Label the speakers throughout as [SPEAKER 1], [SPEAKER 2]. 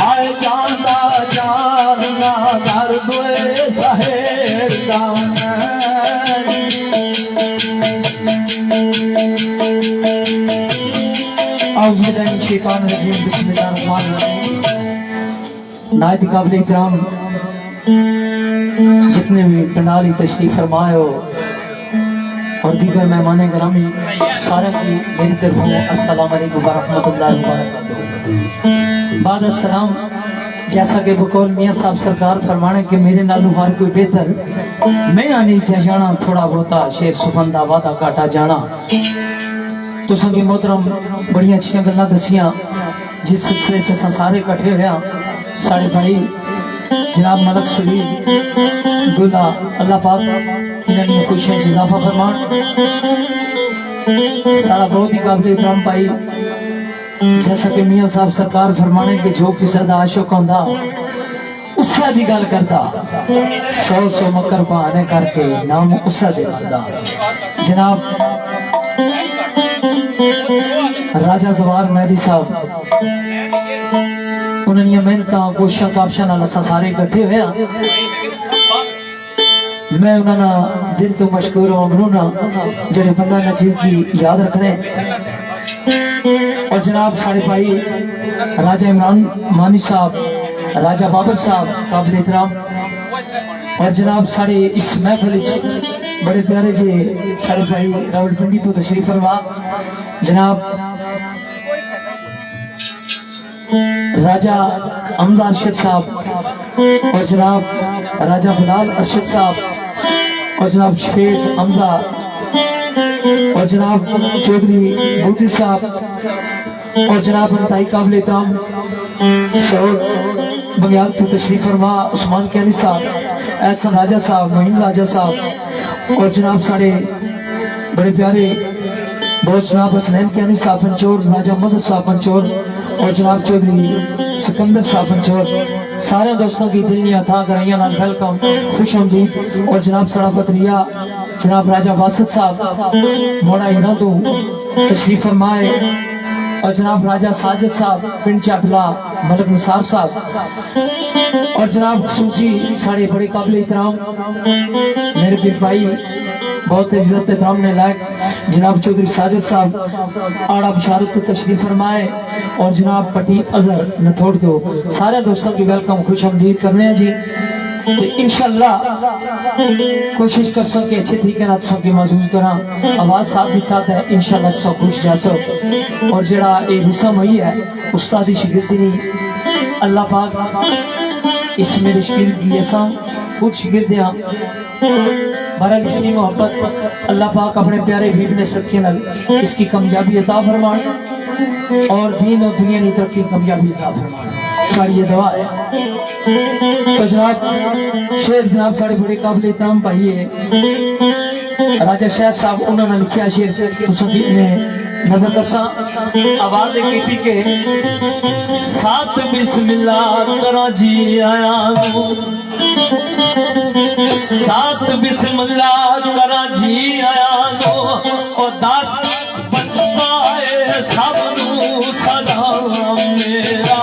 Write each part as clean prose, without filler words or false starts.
[SPEAKER 1] आए जाना जानना दर दुए सहेड़
[SPEAKER 2] नायत काबिल इकराम जितने भी पंडाली तशरीफ फरमाए हो और दीगर मेहमान ग्रामी सारे की मेरी तरफ अस्सलाम वालेकुम व रहमतुल्लाहि व बरकातहू। बाद अस्सलाम, जैसा कि बकौल मियाँ साहब सरकार फरमाने के मेरे नालू हर कोई बेहतर मैं आनी चाहना थोड़ा बहुता शेर सुखन दा वादा काटा जाना। तो संगी मोहतरम बड़िया अच्छी गल्लां दसियां जिस सिलसिले च असां सारे इकट्ठे होया। साढ़े भाई जनाब मलक सलीम दुल्हा अल्लाह पाक इन्होंने खुशियों से इजाफा फरमान। सारा बहुत ही काबिल इकराम भाई, जैसा कि मियाँ साहब सरकार फरमाने के जो किसी का आशिक होंदा उस्सा दी गल करता, 100 मकर बहाने करके नाम उस्सा दे बंदा। जनाब राजा जवार मेहदी साहब उन्होंने मेहनत कोशिशों काबशा नाल असां सारे इकट्ठे होया। मैं उन्होंने दिल तो मशकूर हूं ममनून जेडे बंदा ने चीज की याद रखने। और जनाब सारे भाई राजा इमरान मानी साहब, राजा बाबर साहब काबिल एहतराम, और जनाब सारे इस महफिल बड़े प्यारे जी सारे भाई रावलपिंडी तो तशरीफ फरमा। जनाब राजा हमजा अरशद साहब और जनाब राजा बिलाल अरशद साहब और जनाब शेख हमजा और जनाब चौधरी बूटी साहब और जनाब अंताई काबिल इकराम सऊद बंगाल तो तशरीफ फरमा, उस्मान कैनी साहब, एहसन राजा साहब, मोहिन राजा साहब और जनाब साढ़े बड़े प्यारे बहुत जनाब हसनैन कैनी साहब पंचोर, राजा मजहर साहब पंचोर और जनाब चौधरी सिकंदर साहब पंचोर। सारे दोस्तों की दिल था कराइया नाल वेलकम खुश आमदीद। और जनाब साड़ा पतरिया जनाब राजा वासद साहब मोड़ा हिरा तो तशरीफ फरमाए और जनाब राजा साजिद साहब पिंड चाटला मलक निसार साहब और जनाब खसूसी साढ़े बड़े काबिल इकराम मेरे पीर भाई बहुत इज्जत इकराम ने लायक जनाब चौधरी साजिद साहब आड़ा बशारत को तशरीफ फरमाए और जनाब पटी अजहर नथोड़ दो। सारे दोस्तों की वेलकम खुश आमदीद करने हैं जी। तो इंशाअल्लाह कोशिश कर सके अच्छे तरीके ना तुम की महसूस करा आवाज साफ दिखा है इंशाअल्लाह सब खुश जा सो। और जड़ा ये रस्म हुई है उस्तादी शिगिर्दी नहीं अल्लाह पाक इस मेरे शिगिर्द की ऐसा कुछ शिगिर्दियां बहरहाल इसकी मोहब्बत अल्लाह पाक अपने प्यारे बीब ने सच्चे नल इसकी कामयाबी अता फरमान और दीन और दुनिया की तरक्की कामयाबी अता फरमान। सारी ये दुआ है। तो जनाब शेर जनाब साढ़े बड़े काबिल इकराम भाई है राजा शहद साहब उन्होंने लिखा शेर तुम ने नजर करसा आवाज की के सात बिस्मिल्लाह करा जी आया सात बिस्मिल्लाह करा जी आया और दास बस पाए सब सलाम मेरा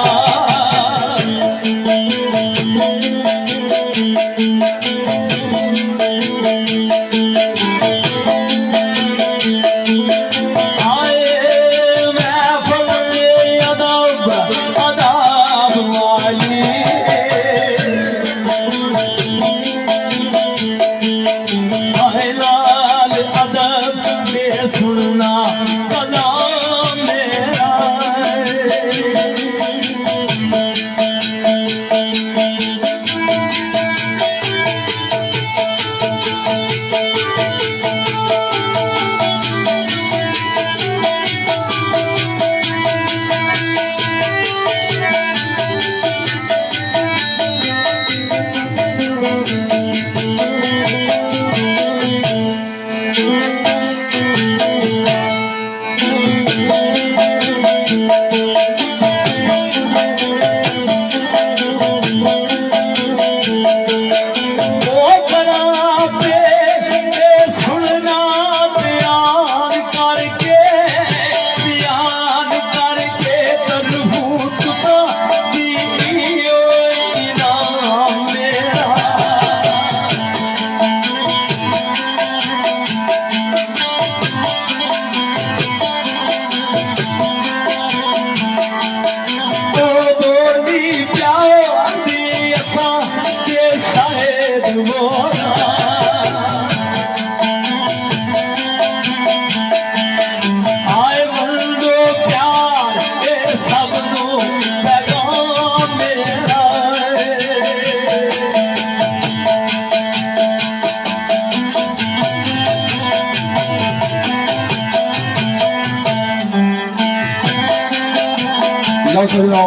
[SPEAKER 1] लो सुनो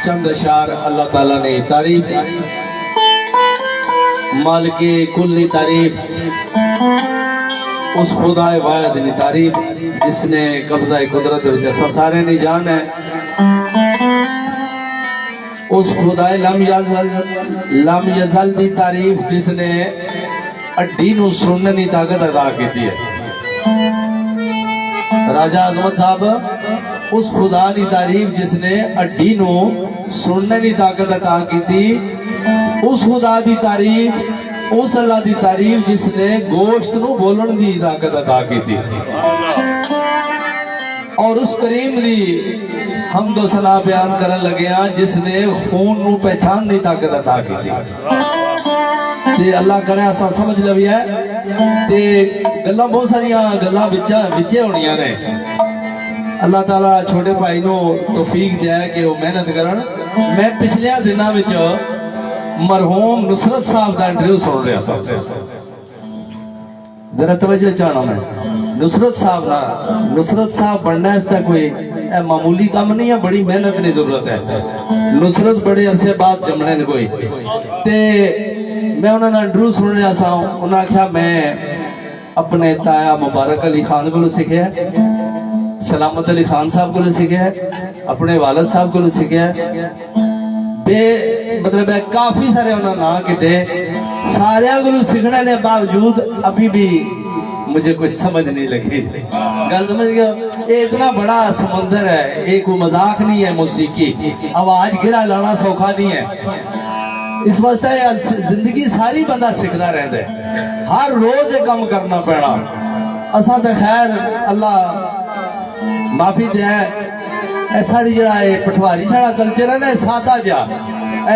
[SPEAKER 1] चंद अशार अल्लाह ताला ने तारीफ मालिके कुल्ली तारीफ उस खुदाए वाहिद ने तारीफ जिसने कब्जा कुदरत जैसा सारे ने जान है उस खुदाए लम यजल दी तारीफ जिसने अड्डी नू सुनने की ताकत अदा की है। राजा अजमत साहब उस खुदा की तारीफ जिसने अड्डी नू सुनने की ताकत अदा की थी, उस खुदा की तारीफ उस अल्लाह की तारीफ जिसने गोश्त नू बोलन की ताकत अदा की थी, और उस करीम दी हम दो सना बयान करन लगे हाँ जिसने खून नू पहचान की ताकत अदा की थी। ते अल्लाह करे असा समझ लविया ते गल्लां बहुत सारिया गल्लां विचे होनियां ने। अल्लाह ताला छोटे भाई नो तौफीक दिया कि वो मेहनत करन। मैं पिछले दिनों विच मरहूम नुसरत साहब का इंटरव्यू सुन रहा था, जरा तवज्जो चाहना मैं। नुसरत साहब बनना इसका कोई मामूली काम नहीं है, बड़ी मेहनत की जरूरत है। नुसरत बड़े अरसे बाद जमने ने कोई ते मैं उन्होंने इंटरव्यू सुन रहा था। उन्होंने आख्या मैं अपने ताया मुबारक अली खान को सीखा, सलामत अली खान साहब को सीखा, अपने वालद साहब को सीखा, मतलब है काफी सारे उन्होंने ना किते सारे को सीखने के बावजूद अभी भी मुझे कुछ समझ नहीं लगी। गल समझ गया? ये इतना बड़ा समुंदर है, ये कोई मजाक नहीं है। मौसीकी आवाज गिरा लाना सौखा नहीं है। इस वास्ते जिंदगी सारी बंदा सीखता रहता है, हर रोज ये काम करना पैना। असा तो खैर अल्लाह माफी दे, साड़ी जरा पठवारी साड़ा कल्चर है ना सादा जा,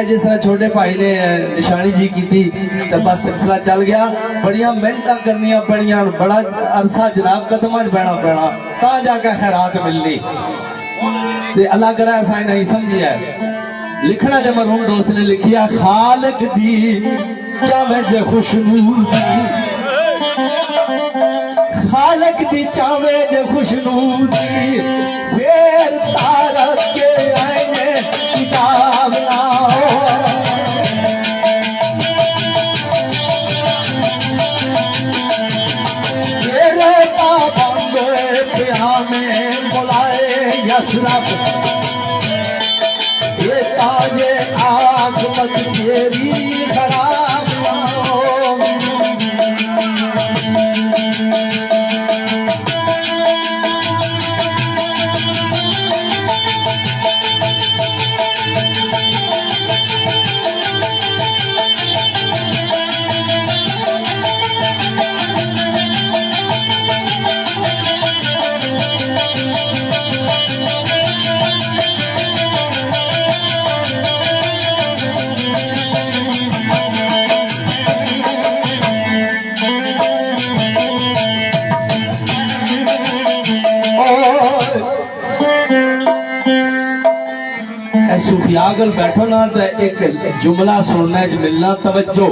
[SPEAKER 1] जिस तरह छोटे भाई ने निशानी जी की थी तो बस सिलसिला चल गया। बड़िया मेहनत करनिया पड़िया, बड़ा अरसा जनाब कदम बहना पैना ता जाके खैरात मिलनी। ते अल्लाह करे असा नहीं समझिया। लिखना जब मरहूम दोस्त ने लिखिया, खालक दी चावे जे खुशनूर, खालक दी चावे जे खुशनूर, फिर तारक के आईने किताब ना हो। तेरे पाबंदे पिया में बुलाए यसरफ, ताजे आखिरत तेरी खराब हो। सूफियागल बैठो ना तो एक जुमला सुनना मिलना तवज्जो।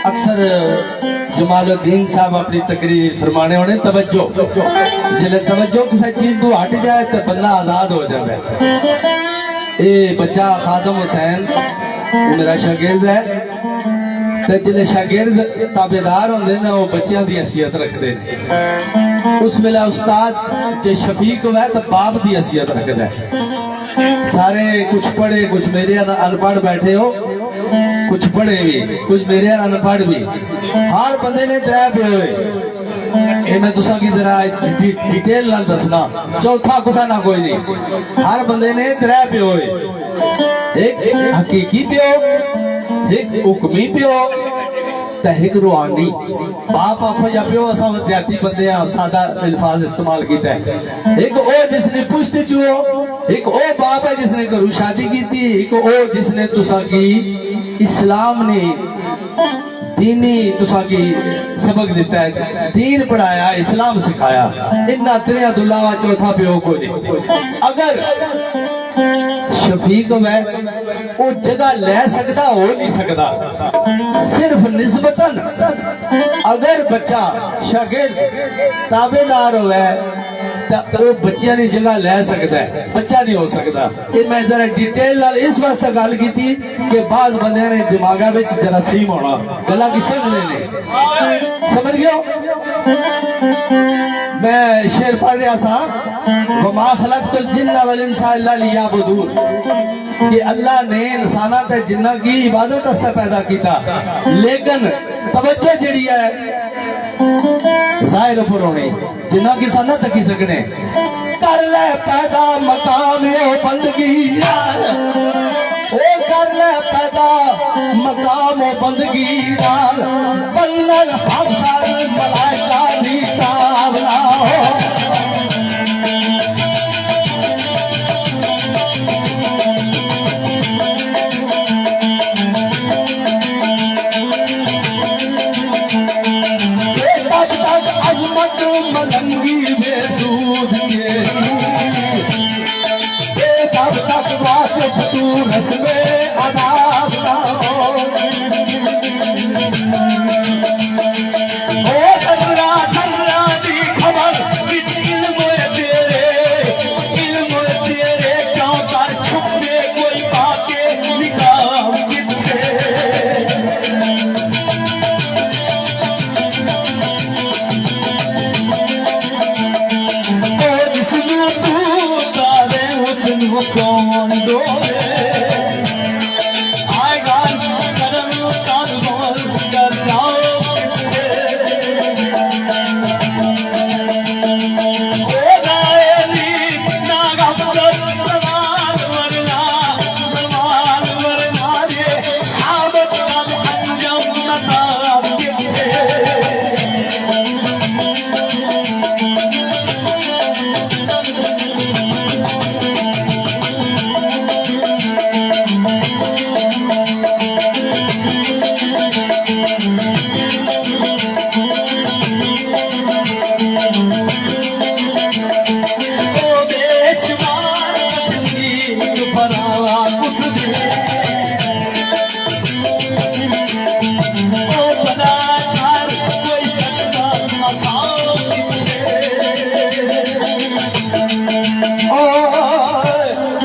[SPEAKER 1] अक्सर जमालुद्दीन साहब अपनी तकरीर फरमाने होने तवज्जो, जिले तवज्जो किसी चीज को हट जाए तो बंदा आजाद हो जाए। ये बच्चा खादम हुसैन मेरा शागिर्द है, तो जिले शागिर्द ताबेदार होंगे ना वो बच्चों की हैसियत रखते हैं। उस वेले उस्ताद जे शफीक हुआ तो बाप की हैसियत रखता है। सारे कुछ पढ़े कुछ मेरे अनपढ़ बैठे हो, कुछ पढ़े भी कुछ मेरे अनपढ़ भी, हर बंदे ने त्रै पे हुए। मैं तुसा की जरा डिटेल नाल दसना, चौथा कुसा ना कोई नहीं। हर बंदे ने त्रै पे हुए, एक हकीकी प्यो, एक हुक्मी प्यो, एक रूहानी। बाप आखो या प्यो असा विद्यार्थी बंदे सादा अल्फाज इस्तेमाल किया है। एक ओ जिसने पुश्त चुओ, एक ओ बाप है जिसने घरू शादी की थी, एक ओ जिसने तुसा की इस्लाम ने दीनी तुसा की सबक दिता है, दीन पढ़ाया, इस्लाम सिखाया। इन्ना त्रिया दुलावा चौथा प्यो को नहीं। अगर शफीक है वो जगह ले सकता हो नहीं सकता, सिर्फ निस्बतन। अगर बच्चा शागिर्द ताबेदार हो ਤਾਂ ਉਹ ਬੱਚਿਆਂ ਦੀ ਜਗ੍ਹਾ ਲੈ ਸਕਦਾ ਹੈ, ਬੱਚਾ ਨਹੀਂ ਹੋ ਸਕਦਾ। ਇਹ ਮੈਂ ਜ਼ਰਾ ਡਿਟੇਲ ਨਾਲ ਇਸ ਵਾਸਤੇ ਗੱਲ ਕੀਤੀ ਕਿ ਬਾਜ਼ ਬੰਦਿਆਂ ਨੇ ਦਿਮਾਗਾ ਵਿੱਚ ਜਰਾਸੀਮ ਹੋਣਾ, ਗੱਲਾਂ ਕੀ ਸਮਝਦੇ ਨੇ, समझ गए। मैं शेर पढ़ रहा था, वमा खलक़तुल जिन्ना वल इंसा इल्ला लियअबुदून, कि अल्लाह ने इंसाना ते जिन्ना की इबादत वास्ते पैदा किया, लेकिन तवज्जो जड़ी है जाहिर पर होनी, जिन्ना की सा न तकी सकने। कर ले पैदा मकाम ओ बंदगी, ओ कर ले पैदा मकाम ओ बंदगी नाल, बल्लन हम सारे मलाइका दी तावला हो। तक तक अजमत मलंगी बेसूद के, तब तक वाकिफ तू रस्मे अदाब ना हो। ओ जर्रा जर्रा दी खबर विच इल्म तेरे क्यों कर छुपे कोई बाके निकाम किथे। ओ जिसनू तू तारे उसनू कौन डोले, आएगा करम कान बोल कर जाओ किथे। ओ गायली ना गफलत प्रमाण वरना ये साबत कब अंजम नताब किथे। ओ बेशुमार तकलीफ फरावा कुछ दे, ओ बदा कर कोई सकता आसान ओ।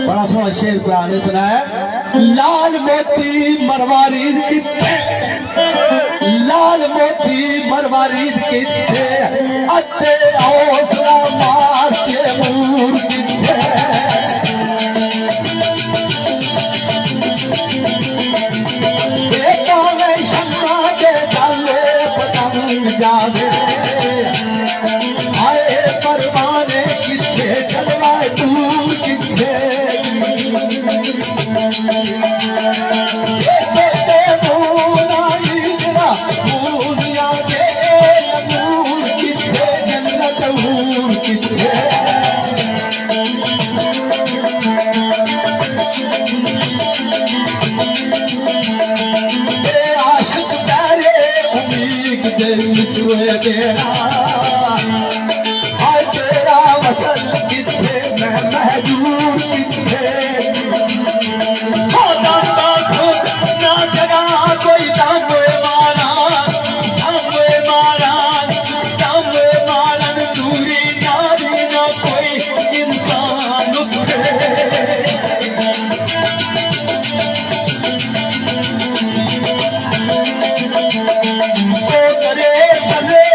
[SPEAKER 1] बड़ा सोना शेर कुरान ने सुनाया, लाल मोती मरवारीद किथे, लाल मोती मरवारीद किथे, अच्छे हौसला मार के मूर किथे। देखो मैं शम्मा के डाले पतंग जावे, आए परवाने किथे जलवाए दूर किथे। आशिक तेरे उम्मीद तेरा, हाय तेरा वसल किथे मैं महजूर किथे। ना जगा कोई दामोए मारन दूरी नारी ना कोई इंसान उठे। ओ करे सले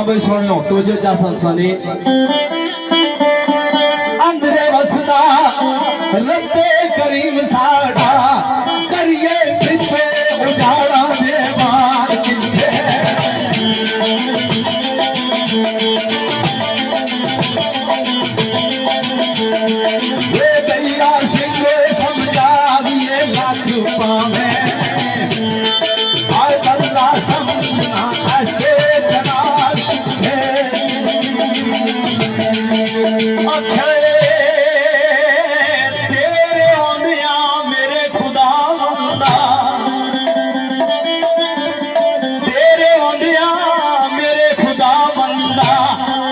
[SPEAKER 1] हाँ भाई सुनो तो जो जा सुनी अंदरे वसदा रब्बे करीम साड़ा करिए पिछे उजाड़ा दे बार किथे वे भैया सिंह समझा दिए लाख पावे आय बल्ला समझना ऐसे जनाल किथे तेरे आंदिया मेरे खुदा बंदा तेरे आंदिया मेरे खुदा बंदा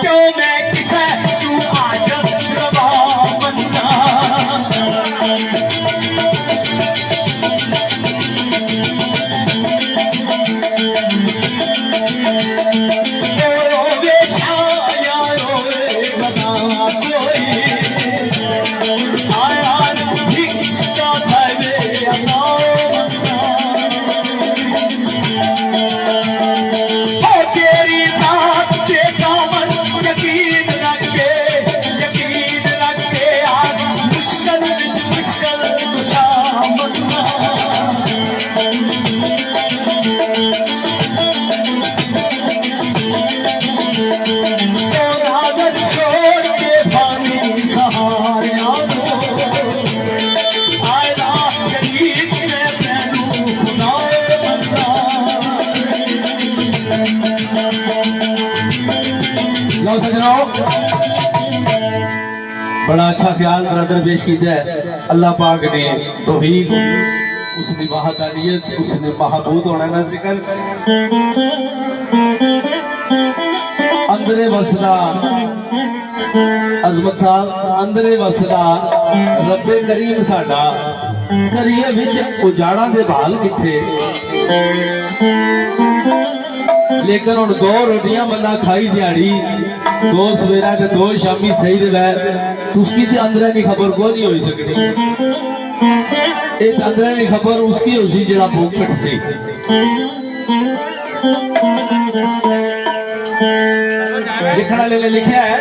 [SPEAKER 1] क्यों मैं किसे तू आजत रवा बंदा रोवे छाया रोवे बना कोई आया भिक्का सावे ओ तेरी साथ के कामन यकीन रख के आज मुश्किल विच मुश्किल कुशा बनना नाज़र छोड़ के फानी सहारा दो आयला शरीक में मैनू खुदा बंदा लो सजनों बड़ा अच्छा ख्याल ब्रदर पेश किया है अल्लाह पाक ने तौहीद उसने वहादानियत उसने महबूद होना ना जिक्र अंदरे वसदा अजमत साहब अंदरे वसदा रब्बे करीम साडा करिए विच उजाड़ा दे भाल किथे लेकिन हुण दो रोटियां बंदा खाई दिहाड़ी दो सवेरा ते दो शामी सही दे बैर उसकी से अंदरे दी खबर को नहीं होई सकदी एक अंदरे दी खबर उसकी होसी जेड़ा भूखट सी लिखना ले लिखा है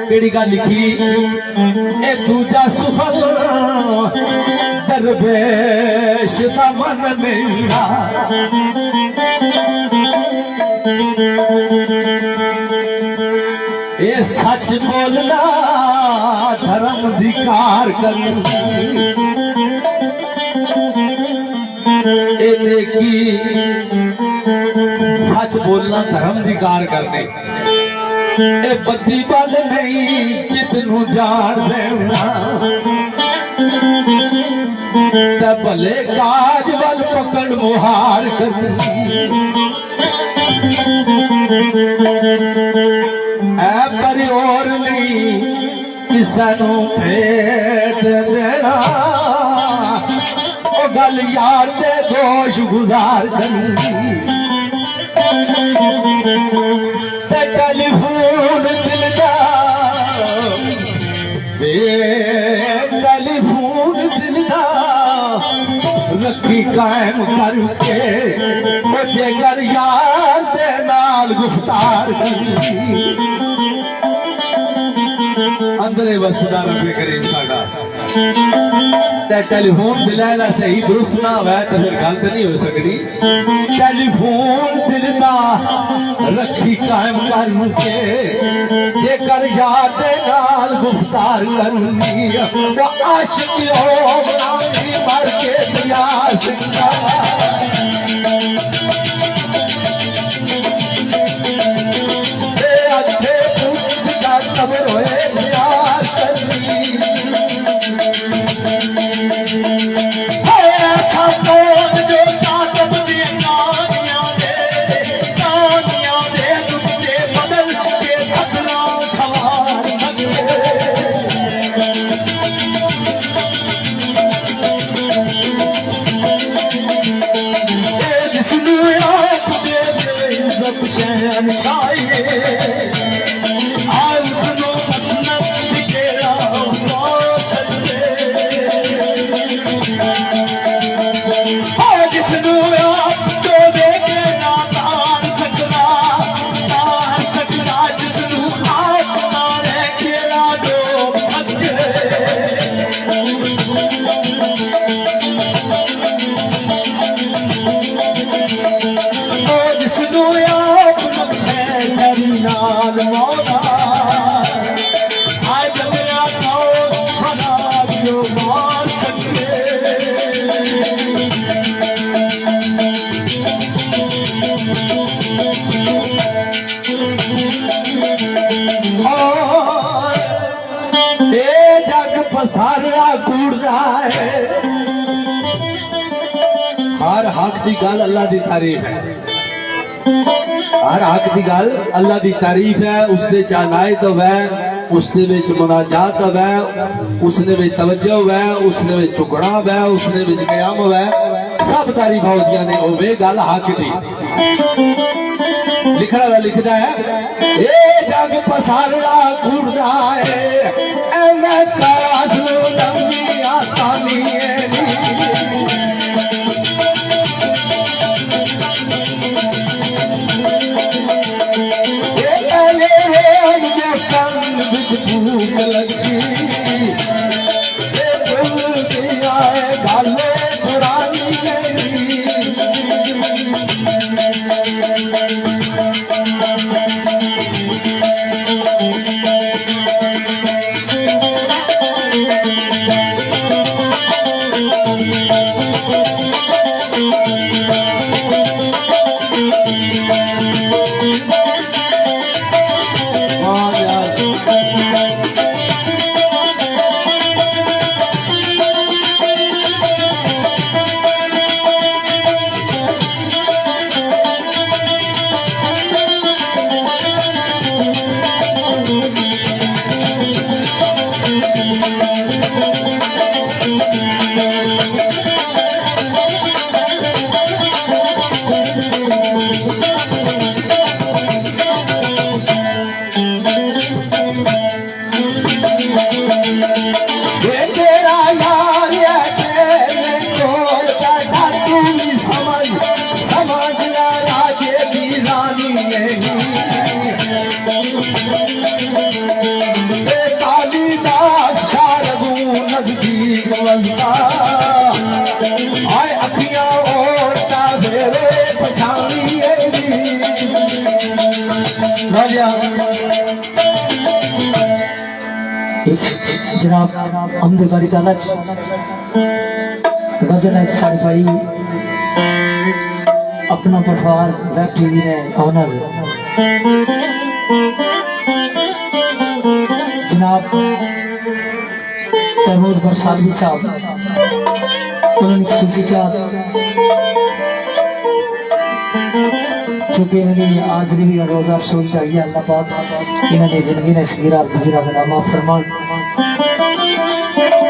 [SPEAKER 1] केड़ी गल लिखी ए दूजा सुफल दरवेश दा मन मेरा ए सच बोलना धर्म धिकार करनी की सच बोलना धर्म धिकार करने ए बद्दी बल नहीं जितनू जान देना ते भले काज बल पकड़ मुहार करनी ऐ पर और नहीं किसा नू भेट देना गल यार दे दोष गुजार करनी ते टेलीफोन दिल दा टेलीफोन दिल दा रखी कायम करके मुझे कर यार दे नाल गुफ्तार करनी अंदरे वसदा रब्बे करीम साडा टेलीफोन दिलाला सही दुरुस्त ना हुआ तो फिर गल तो नहीं हो सकती टेलीफोन दिल दा रखी कायम करके जेकर याद नाल गुफ्तार करनी वो आशिक हो मर के दिया सिंगा अच्छे पुत का कब्र होए याद करनी हक की गल अल्लाह की तारीफ है, हर हक की गल अल्लाह की तारीफ है। उसके चानायत है, उसके विच मुनाजात है, उसने विच तवज्जो है, उसने विच झुकना है, उसने विच कयाम है, सब तारीफ होदियां ने। होवे गल हक दी। लिखना दा लिखदा है, ए जग पसारड़ा घूरदा है, एने कास लंबी आतानी है नी। भूख लगती आए गाले पुरानी जनाब हमदे बारी ताला गजल है सारे भाई अपना पठवार वेब टीवी ने ऑनर जनाब तैमूर बरसाती साहब उन्होंने खसूसियात क्योंकि इन्होंने हाजरी भी रोजा अफसोस चाहिए अल्लाह पाक इन्होंने जिंदगी ने सगीरा गुजरा गुनाह फरमान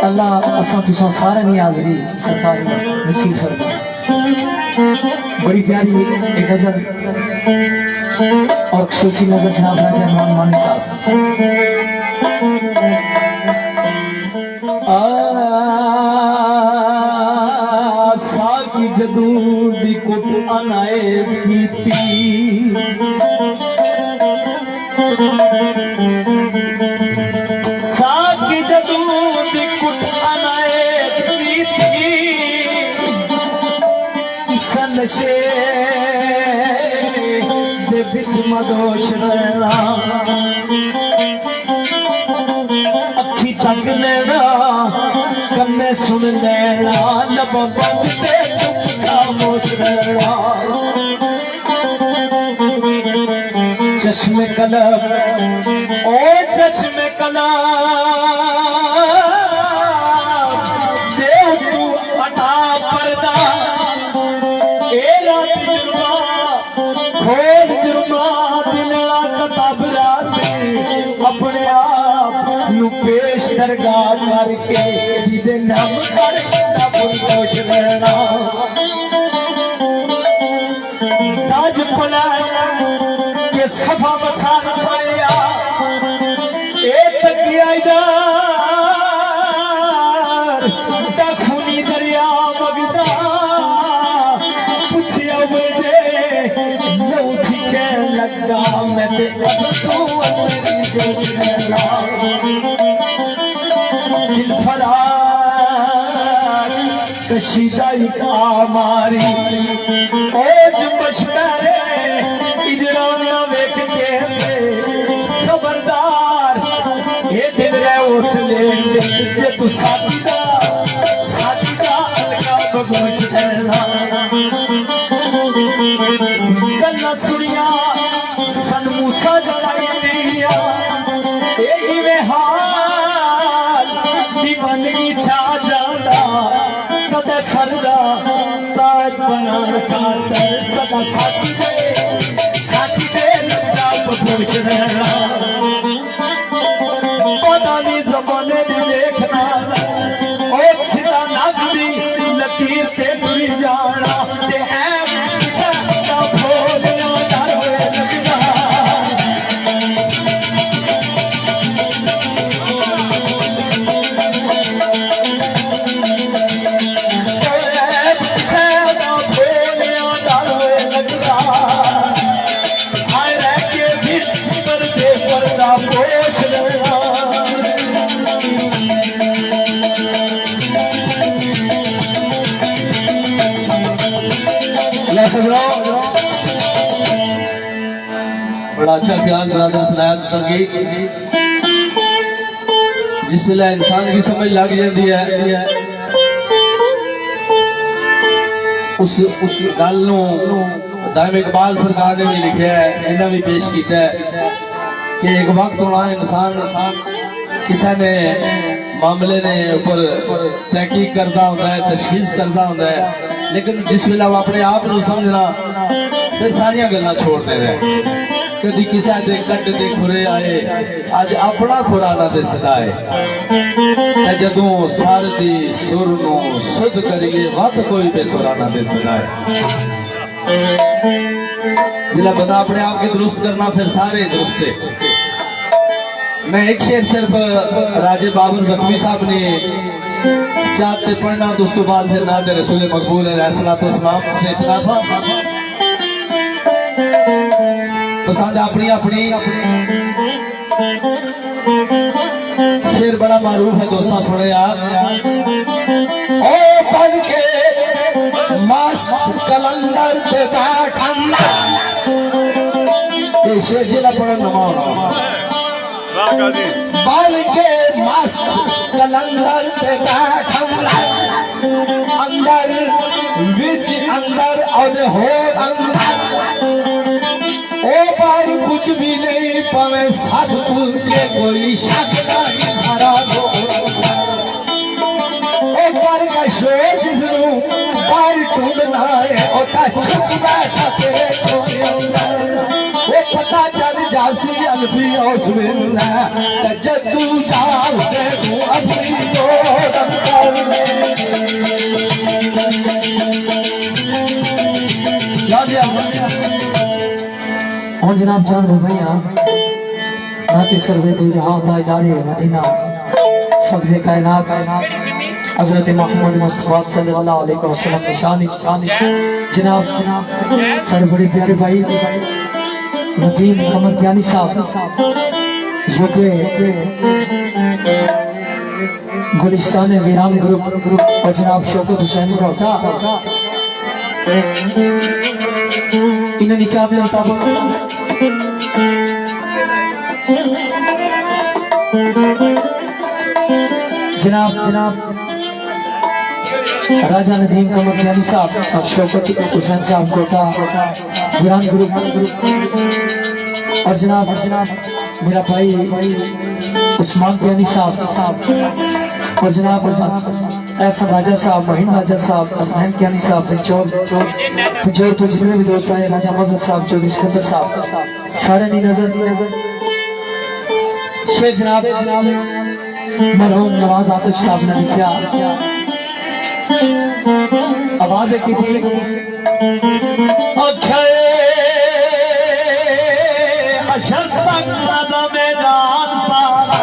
[SPEAKER 1] अल्लाह असा तुसा सारे ने हाजरी सरकारी नसीब फरमा। बड़ी प्यारी एक गजल और खुशी नजर जनाब राजा इमाम मानी साहब। साकी जदू दी कुट अनायत कीती साकी जदू दी कुट अनायत कीती नशे दे विच मदोश रहना अखी तक लेना कन्ने सुन लेना लब बंद ते चुप खामोश रहना चश्मे कलब ओ चश्मे कलब दे तू हटा पर्दा खोल जुर्मा दिलड़ा किताब अपने आप नू पेश दरगाह करके दीदे नम करके पुरजोश रहना ताज पला के सफा बसार पड़िया ए तकियादार खूनी दरिया मगदा पूछिया मुझे लऊ थी लगा मैं तू अंदर जोश रहना दिल फरार कशीदा मारी ओ जुम्बश मेरे इजरा ना वेख के खबरदार ये दिन रहे उस ले जे तू साथी दा अलगा बगोश रहना गल्ला सुनिया सन मूसा जलाई दिया यही में हाल दीवानगी छा जाता कदे सरदा ताज बना
[SPEAKER 2] सदा साथी दे लगदा खुश रहना पता नहीं जमाने दी देखना ओ सीधा लगदी लकीर ते तुरी जाना ते ऐ सदा भोलिया डर होए लगदा
[SPEAKER 1] बड़ा अच्छा ख्याल बरादर सुनाया तुसेंगी जिस वेले इंसान की समझ लग जाती है उस गल दाइम इकबाल सरकार ने भी लिखा है इन्हें भी पेश किया है कि एक वक्त होना इंसान किसी ने मामले ने ऊपर तहकीक करता होता है तशखीस करता होता है लेकिन जिस वेले वो अपने आप को समझना फिर सारिया गल्लां छोड़ देना कदी किसी के कट दे खुरे आए अज अपना खुरा ना दिसदा है जदों सर दी सुर नू सुध करिए वत कोई बेसुरा ना दिसदा है जिला बंदा अपने आप के दुरुस्त करना फिर सारे दुरुस्त है। मैं एक शेर सिर्फ राजे बाबर जख्मी साहब ने चाहते पढ़ना दोस्तों बाद फिर नाते रसूल मकबूल अलैहिस्सलाम पसंद अपनी अपनी शेर बड़ा मारूफ है दोस्तों सुने आप ओ पढ़ के मस्त कलंदर पे बैठन ये शेर जिला पढ़न नमा होना बाल के मस्त कलंदर पे बैठन अंदर विच अंदर और हो अंदर ओ बार कुछ भी नहीं पावे सब भूल के कोई शक नहीं सारा ओ बार का शोर जिसनु बार ढूंढना है ओ ता छुप बैठा तेरे कोई अंदर वो पता चल जासी अलफी उस बिना जद्दू जाल से तू अपनी डोर अंदर याद
[SPEAKER 2] और जनाब जान भैया नाते सर्वे दो जहां ताजदारे मदीना फख्र कायनात हजरत मोहम्मद मुस्तफा सल्लल्लाहु अलैहि वसल्लम की शान जनाब सर बड़े प्यारे भाई नदीम कमर ज्ञानी साहब जो के गुलिस्तान वीरान ग्रुप और जनाब शौकत हुसैन रोहता इन्हें निचाते मुताबिक जनाब राजा नदीम कमर ज्ञानी साहब और शौकत हुसैन साहब कोटा वीरान ग्रुप और जनाब मेरा भाई उस्मान ज्ञानी साहब और जनाब ऐसा राजा साहब महिम राजा साहब असनैन ज्ञानी साहब पंचोर तो जितने भी दोस्त आए राजा मजहर साहब चौधरी सिकंदर साहब सारे नहीं नजर शेर जनाब मरहूम नवाज आतिश साहब ने लिखा आवाज की थी अशर तक राजा मैदान सारा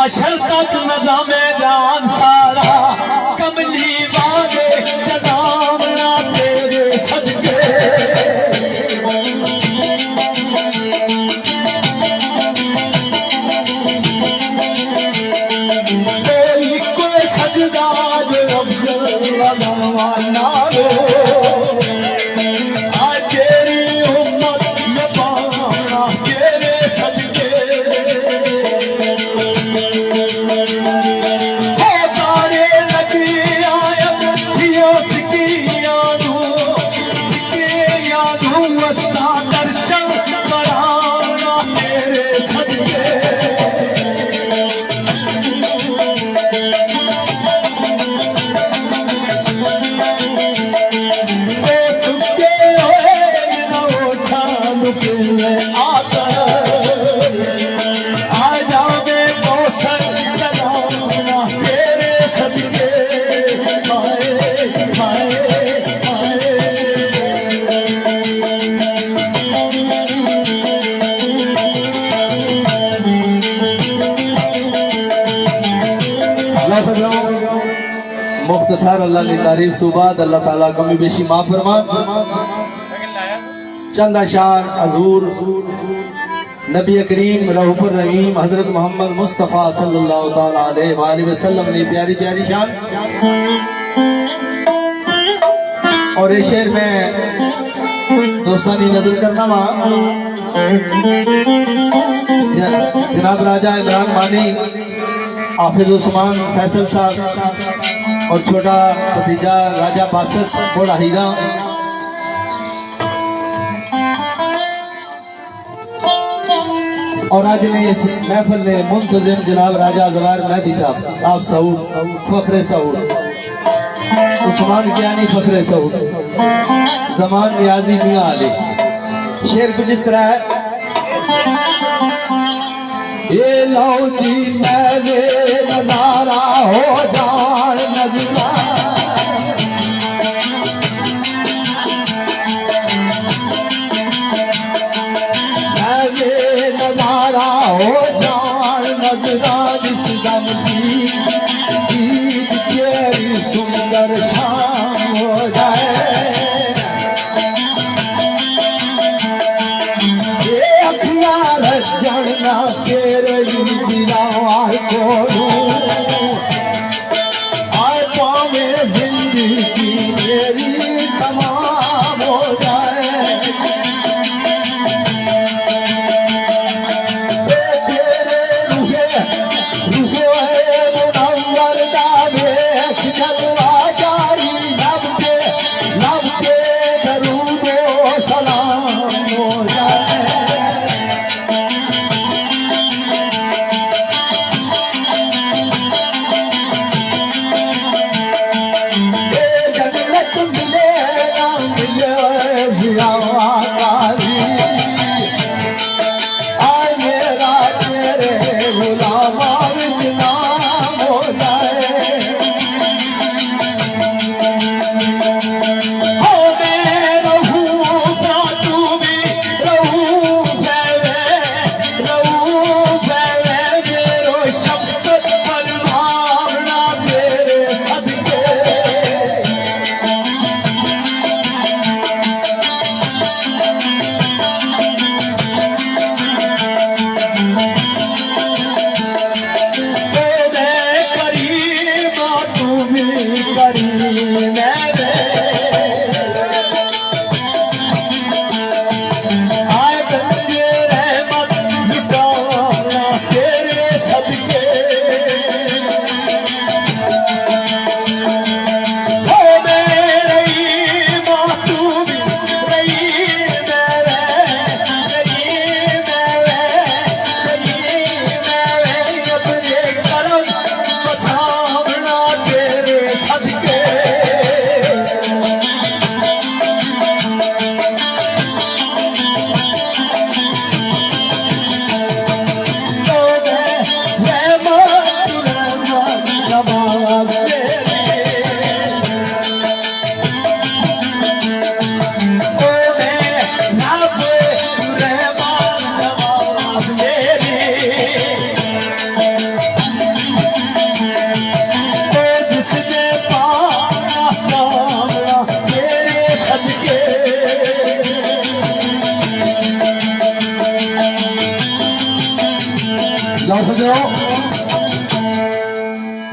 [SPEAKER 2] अशर तक नजाम जान सारा कमली वाले जनामना तेरे सदके कोई सजदा
[SPEAKER 1] मुख्तसर अल्लाह की तारीफ तो बाद अल्लाह ताला कमी बेशी माफ फरमान। चंद अशार हजूर नबी करीम रऊफुर रहीम हजरत मोहम्मद मुस्तफ़ा सल्लल्लाहु ताला अलैहि वसल्लम ने प्यारी प्यारी शान और ये शेर में दोस्तानी नजर करना वहाँ जनाब राजा इमरान मानी हाफिज उस्मान फैसल साहब और छोटा भतीजा राजा बासत बड़ा हीरा और आज ने इस महफिल ने मुंतजिम जनाब राजा जवार मेहदी साहब आप सऊद फखरे सऊद उस्मान ज्ञानी फखरे सऊद जमान नियाजी मियां अली। शेर कुछ इस तरह है। ये लो जी मेरे नजारा हो जान नजरा मेरे नजारा हो जान नजरा जिस दम की ईद तेरी सुंदर शाम हो जाए ये अखबार जानना तेरे दीदार को आए पावे जिंदगी मेरी तमाम हो जाए तेरे रूहे रूहे मुनव्वर दा देख जलवा जारी लब के दरूद ओ सलाम हो जाए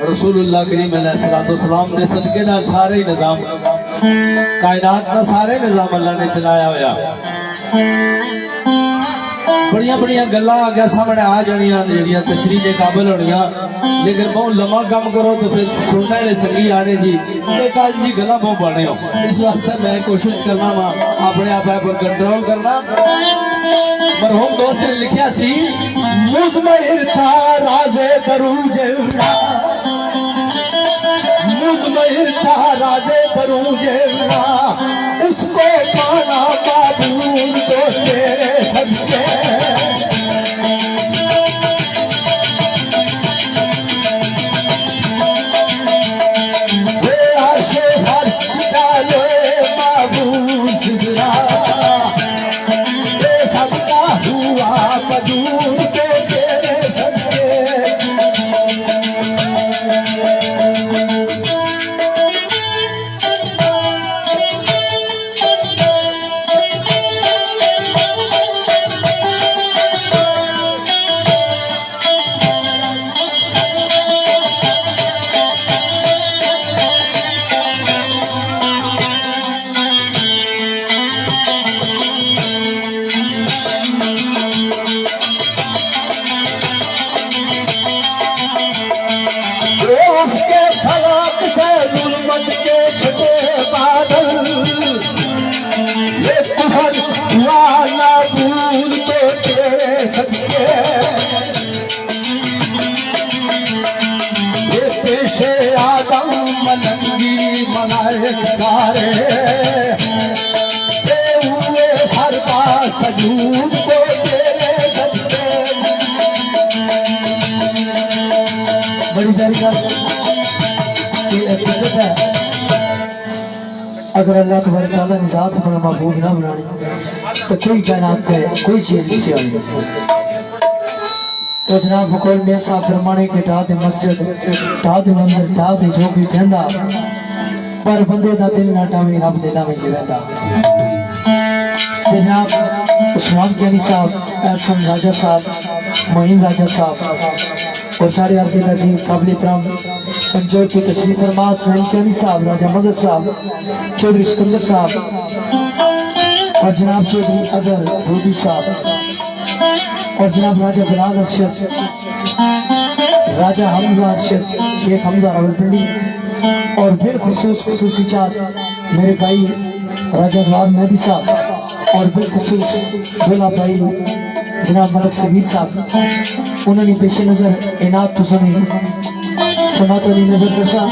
[SPEAKER 1] रसूलुल्लाह करीम अलैहिस्सलाम दे सदके नाल सारे निजाम कायनात का सारे निजाम अल्लाह ने चलाया होया। बड़िया बड़िया गल्लां आगे सामने आ जानियां जेड़ियां तशरीह के काबिल होनियां, लेकिन बहुत लम्मा काम करो तो फिर सुनने वाले संगी आने जी एक आज जी गल्लां बहुत बने हो। इस वास्ते मैं कोशिश करना वा अपने आप पर कंट्रोल करना। मरहूम दोस्त ने लिखा सी मुज़मिर था राज़े दरूज मुज़मिर था राज़े दरूज उसको पाना माबूद तो तेरे सदके नायक सारे ते हुए सरदा सजूद को तेरे सजदे।
[SPEAKER 2] बड़ी प्यारी गल ये हकीकत है। अगर अल्लाह तबारक व तआला ने जात अपना महबूब ना बनानी तो कोई कायनात है कोई चीज नहीं सी आनी। तो जनाब फकोल मियां साहब फरमाने के ढा दे मस्जिद ढा दे मंदिर ढा दे जो भी ठंडा पर बंदे दा दिल ना टावे रब दे नाम च रहंदा। जनाब उस्मान कियानी साहब एहसन राजा साहब मोइन राजा साहब और सारे अब्दुल अजीज काबिल इकराम पंजोर की तशरीफ फरमा सैन कियानी साहब राजा मदर साहब चौधरी सिकंदर साहब और जनाब चौधरी अजहर रूदी साहब और जनाब राजा बिलाल अरशद राजा हमजा अरशद शेख हमजा रावलपिंडी और बिलखुसूस खुसूसी चार मेरे भाई राजा जवाब मेहदी साहब और बिलखुसूस दूल्हा भाई जनाब मलक सगीर साहब उन्होंने पेश नजर इनात तुसनी समातनी नजर कशा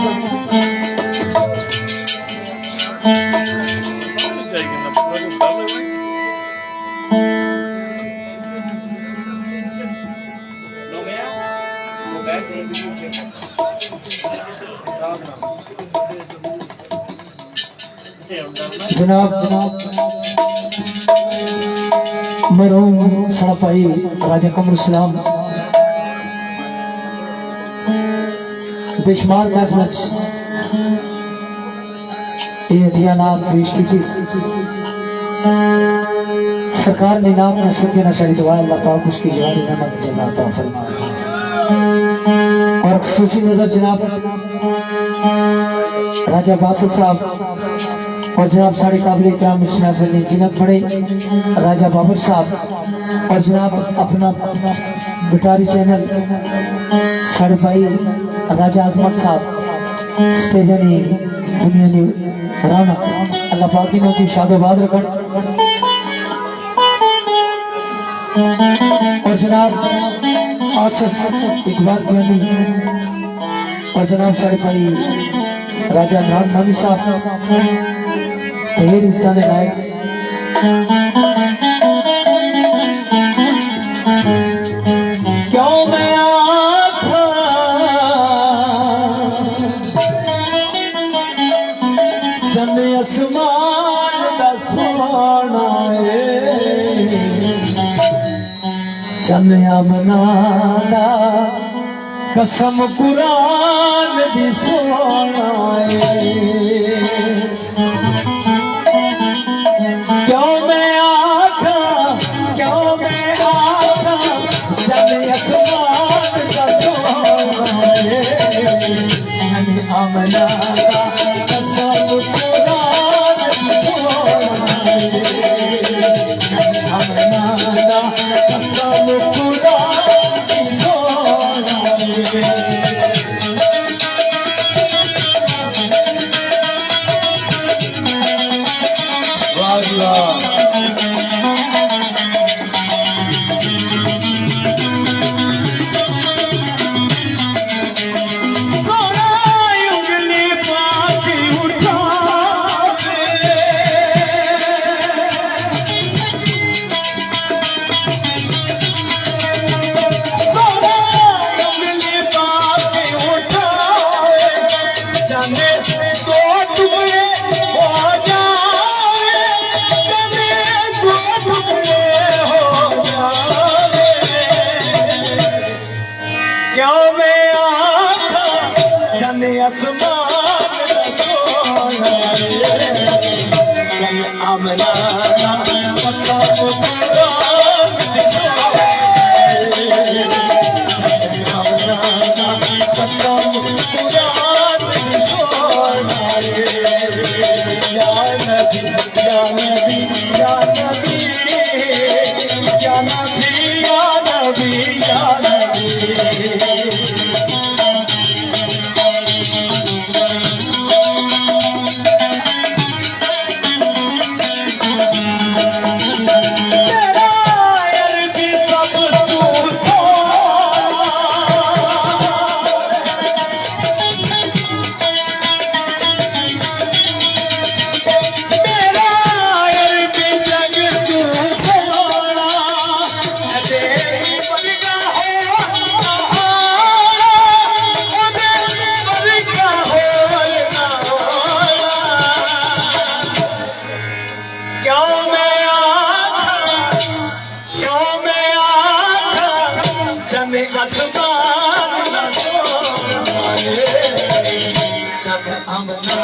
[SPEAKER 2] जनाब मरहूम साड़ा भाई राजा कमर इस्लाम बेशुमार महफिल ये हथियानात पेश की सरकार ने नाम में सके न शरी दुआ अल्लाह पाक उसकी जान नेमत जन्नत अता फरमाए। और खुसूसी नजर जनाब राजा बासित साहब और जनाब साढ़े काबिल इकराम इस महफिल में जीनत बड़े राजा बाबर साहब और जनाब अपना बिटारी चैनल साढ़े भाई राजा आजमत साहब स्टेजनी दुनिया ने राना अल्लाह पाक इन्हों की शादोबाद रखन। और जनाब आसिफ इकबाल कियानी और जनाब साढ़े भाई राजा नाम नामी साहब ढेर इंसान नायक क्यों मैं आखा जन आसमान दा सोना चन आमना दा कसम कुरान भी सोना क्यों मैं आखा जन आसमान का सोना चन आमना दा कसम कुरान भी सोना आमना दा कसम कुरान भी सोना
[SPEAKER 3] आसमान ना सोए चल अमना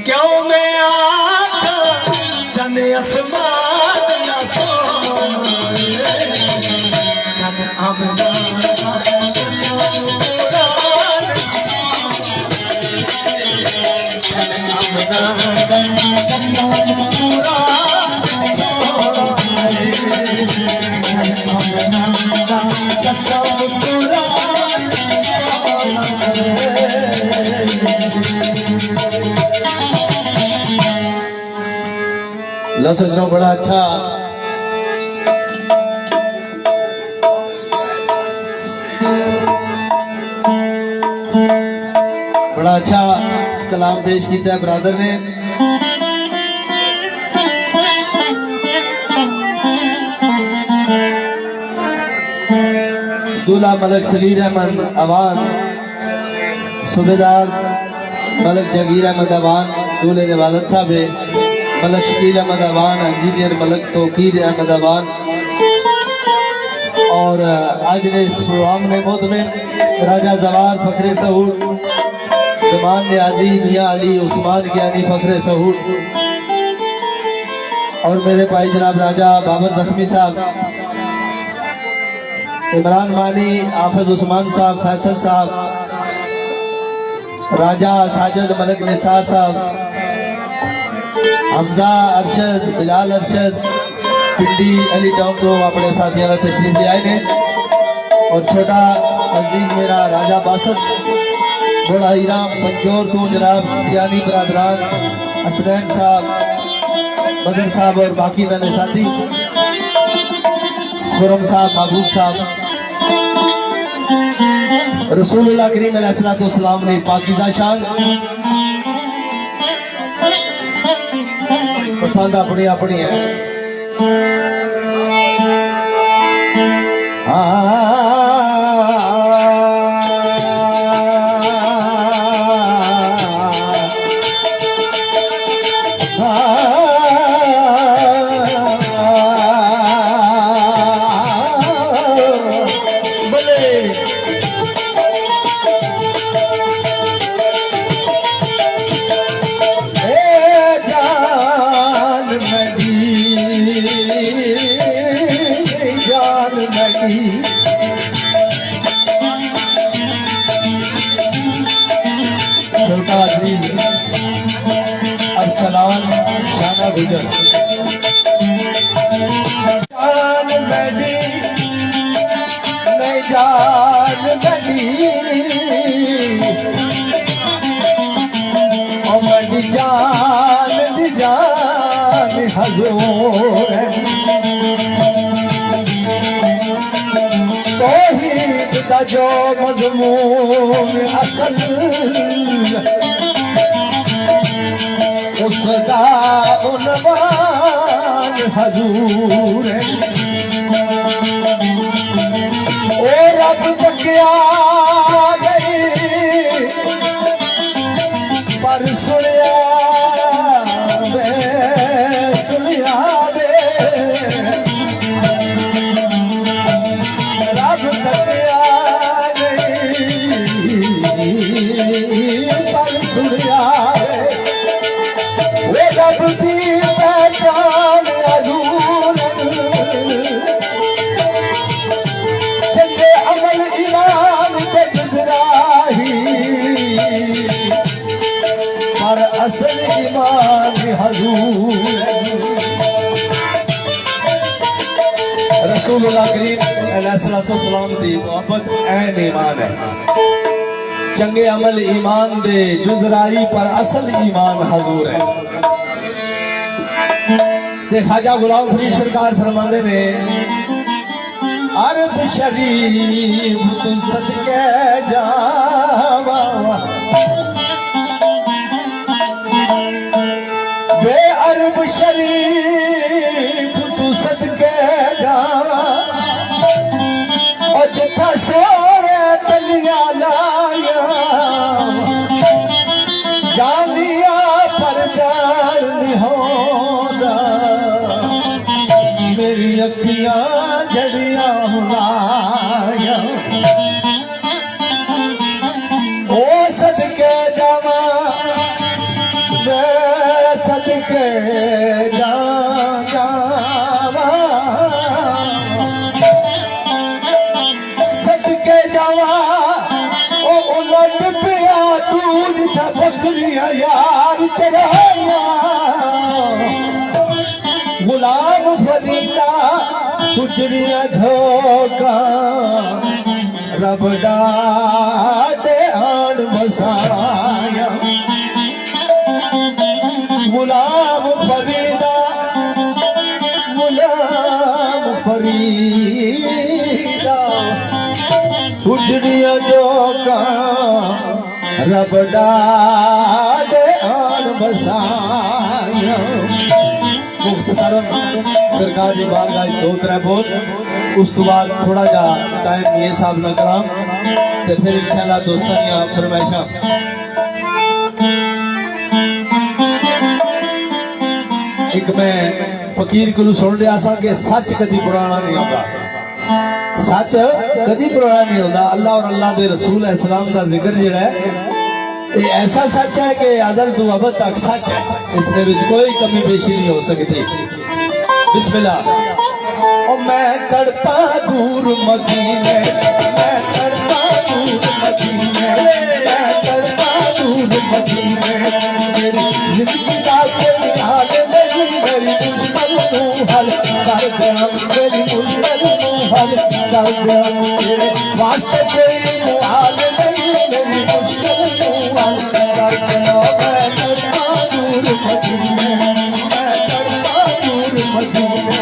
[SPEAKER 3] क्यों मैं आखा चन आसमान ना सोए चन अमना
[SPEAKER 1] लो सजनों, बड़ा अच्छा कलाम पेश किया ब्रदर ने। दूल्हा मलक सलीर अहमद अवान, सूबेदार मलक जगीर अहमद अवान, दूल्हे ने वालद साहब है मलक शकील अहमद अवान, इंजीनियर मलक तोकीर अहमद अवान। और आज ने इस प्रोग्राम में मोहतमिम राजा जवार फखरे सहूर, जमान न्याजी मियाँ अली उस्मान ज्ञानी फखरे सहूर और मेरे भाई जनाब राजा बाबर जख्मी साहब, इमरान मानी, हाफिज उस्मान साहब, फैसल साहब, राजा साजिद मलक निसार साहब, हमजा अरशद, बिलाल अरशद, पिंडी अली टाउन तो अपने साथियों का तशरीफ ले आए ने। और छोटा अजीज मेरा राजा बासत, बड़ा ईराम पंचोर तो जनाब ज्ञानी बरादरान असलैन साहब, बदर साहब और बाकी नन्हे साथी, खुरम साहब, महबूब साहब। रसूलुल्लाह करीम अलैहिस्सलाम ने पाकीज़ा शान पसंद अपनी अपनी है। छोटा अजीज अरसलान शाना गुजर, जान बड़ी नहीं जान बड़ी ओ बड़ी जान दी जान हजूर तौहीद का जो मज़मून असल उसका उन्वान हजूर है। ओ रब बकिया गई पर सुनिया दे रब बकिया गई पर सुनिया दे रसूलुल्लाह करीम अलैहिस्सलाम दी मोहब्बत ऐन ईमान है। चंगे अमल ईमान दे जुजराई पर असल ईमान हजूर है। ते ख्वाजा गुलाम फरीद सरकार फरमाते ने अरब शरीफ तू सदके जावा बे अरब शरीफ तू सदके जावा और जिथा सोरे तलिया लाया जालिया पर जान नहीं होता मेरी अखियां जड़िया हुलाया ओ सदके जावा मैं सदके जावा सदके जावा ओ उलट पिया दूध था बकरिया यार चढ़ाया गुलाम फरीदा गुजरिया झोंका रब डाटे आन बसाया गुलाम फरीदा गुजरिया झोंका रब डाटे आन बसाया। मुख्तसरन सरकार की बारगाह दो त्रै बोल उस तो बाद थोड़ा जा टाइम ये साहब ना कलाम ते फिर इंशाल्लाह दोस्तों दी फरमाइशा एक मैं फकीर को सुन रहा सा कि सच कदी पुराना नहीं होता सच कदी पुराना नहीं होता अल्लाह और अल्लाह के रसूल इस्लाम का जिक्र जिहड़ा है ये ऐसा सच है कि अज़ल तो अब तक सच है इसमें विच कोई कमी पेशी नहीं हो सकती। बिस्मिल्लाह। ओ मैं तड़पा दूर मदीने मैं तड़पा दूर मदीने मैं तड़पा दूर मदीने मेरी जिंदगी का कोई हाल नहीं मेरी मुश्किल तू हल कर दे मेरी मुश्किल तू हल कर दे तेरे वास्ते कोई मुहाल नहीं मेरी मुश्किल तू हल कर दे मैं तड़पा दूर मदीने मैं तड़पा दूर मदीने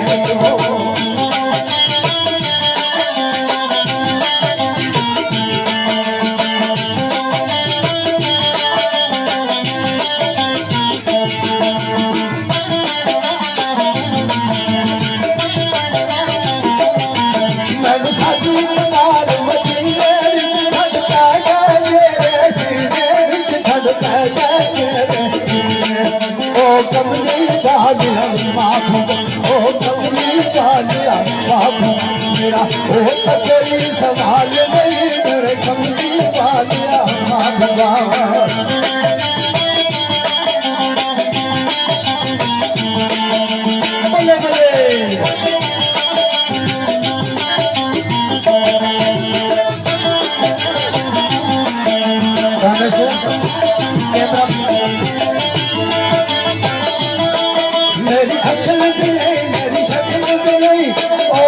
[SPEAKER 1] मेरा ओ तो कोई सवाल नहीं मेरे कमली वालिया माँ भगवान बोले बोले मेरी अकल भी नहीं मेरी शक्ल भी नहीं ओ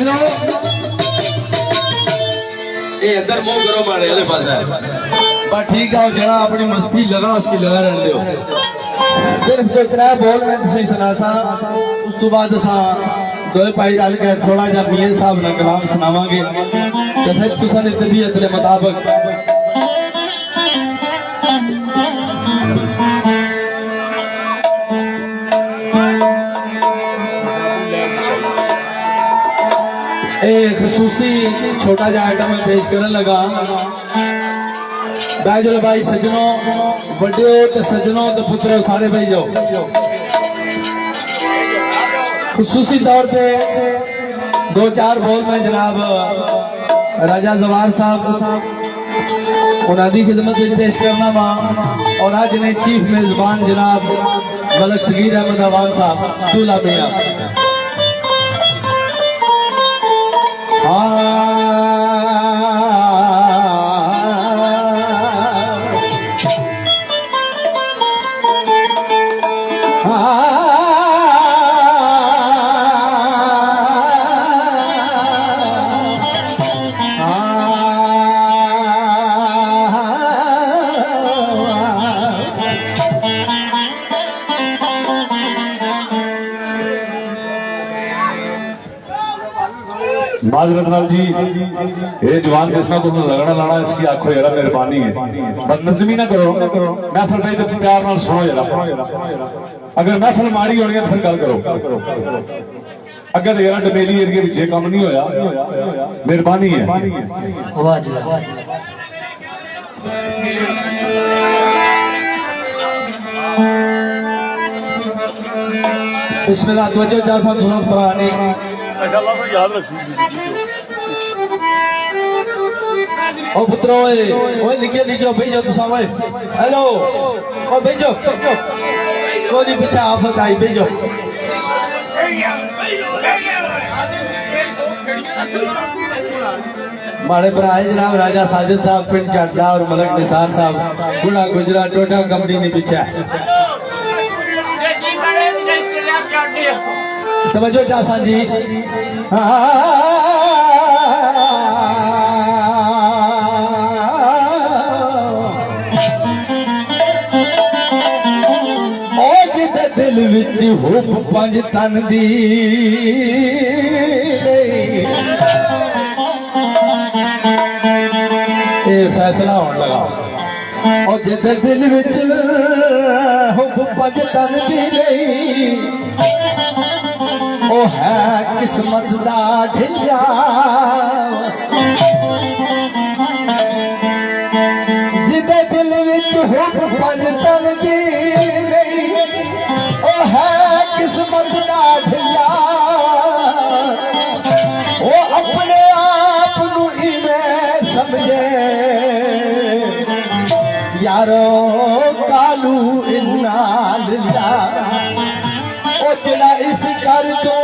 [SPEAKER 1] सजनो ये इधर मुंह करो मारे वाले पास है पर ठीक है जरा अपनी मस्ती लगा उसकी लगा रहने दो सिर्फ तो इतना बोल मैं तुझे सुना सा उस तो बाद असा दो भाई रल के थोड़ा जा पीए साहब ना कलाम सुनावांगे तो फिर तुसा ने तबीयत के मुताबिक एक खसूसी छोटा जा आइटम में पेश करने लगा बैजल भाई सजनों बड़े ते सजनों ते पुत्रों सारे भाई जाओ खसूसी तौर पे दो चार बोल में जनाब राजा जवार साहब उन्होंने खिदमत में पेश करना वा और आज ने चीफ मेजबान जनाब मलक सगीर अहमद अवान साहब दूल्हा मियां
[SPEAKER 4] माजरत लाल जी ये जवान जिसना तुम लगना लाना इसकी आंखों जरा मेहरबानी है बदनजमी ना करो महफिल भाई तो प्यार नाल सुनो जरा अगर महफिल माड़ी होनी है फिर गल करो अगर तो जरा डबेली एरिया में जे काम नहीं होया मेहरबानी है
[SPEAKER 2] वाह जी वाह
[SPEAKER 1] बिस्मिल्लाह तवज्जो चासा सुनो पुरानी ओ पुत्रो ओए लिखे लिखो भेजो तुसा ओए हेलो ओ भेजो कोई पीछे आफत आई भेजो माड़े भरा जनाब राजा साजिद साहब पिंड चाटा और मलक निसार साहब गुड़ा गुजरा टोटा कंपनी ने पीछे तवज्जो चासा जी ओ जिदे दिल विच हुब पंज तन दी ये फैसला होने लगा और जिदे दिल विच हुब पंज तन दी नहीं ओ है किस्मत दा ढिलिया जिदे दिल विच हुब पंज तन दी नहीं ओ है किस्मत दा ढिलिया ओ अपने आप नू इवें समझे यारो कालू इन्ना लिल्ला ओ जड़ा इस कर दो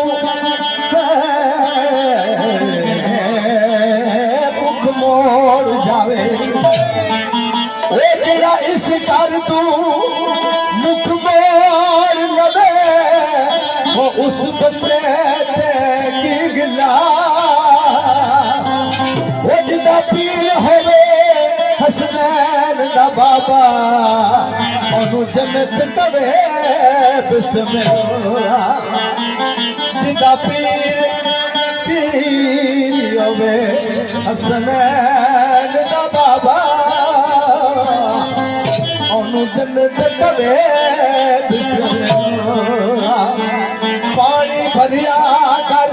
[SPEAKER 1] मुख मोड़ जावे ओ जड़ा इस कर दो मुख मोड़ लवे वो उस बंदे ते की गिला ओ जिदा पीर होवे हसनैन दा बाबा ओनू जन्नत कवे बिस्मिल्लाह जिदा पीर होवे हसनैन दा बाबा ओनू जन्नत कवे बिस्मिल्लाह पानी भरिया कर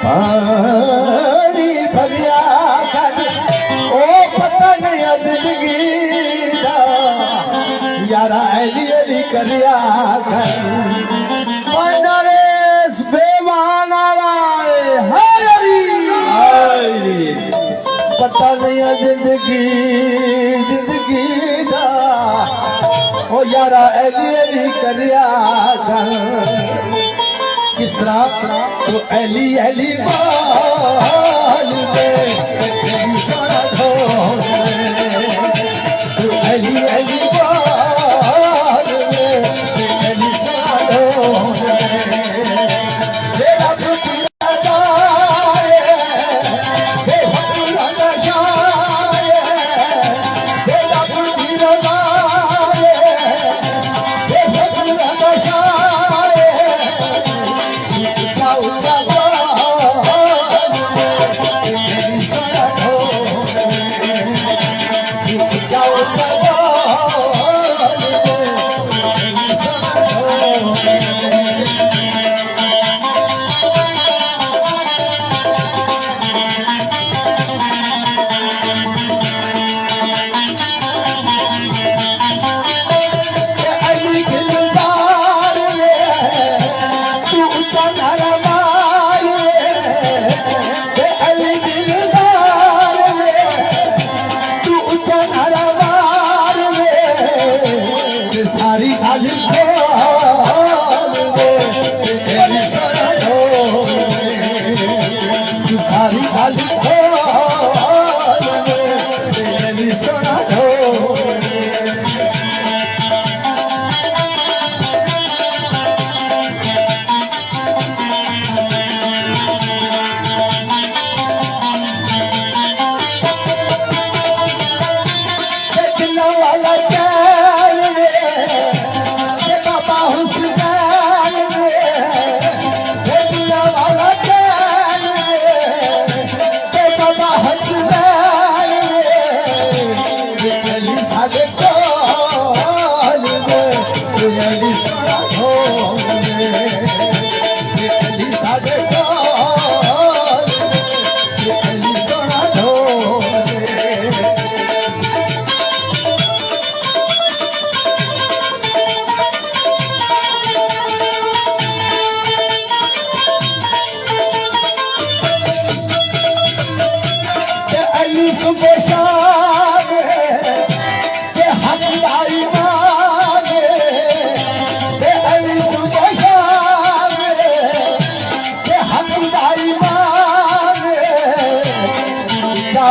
[SPEAKER 1] पानी भरिया कर ओ पता नहीं जिंदगी दा यारा ऐली ऐली करिया कर नरेश बेमान पता नहीं जिंदगी जिंदगी दा ओ यारा ऐली ऐली करिया कर किस तरह तो ऐली ऐली बाल में तेरी सारा ढोल तो ऐली ऐली बाल में तेरी सारा ढोल तेरा पुतला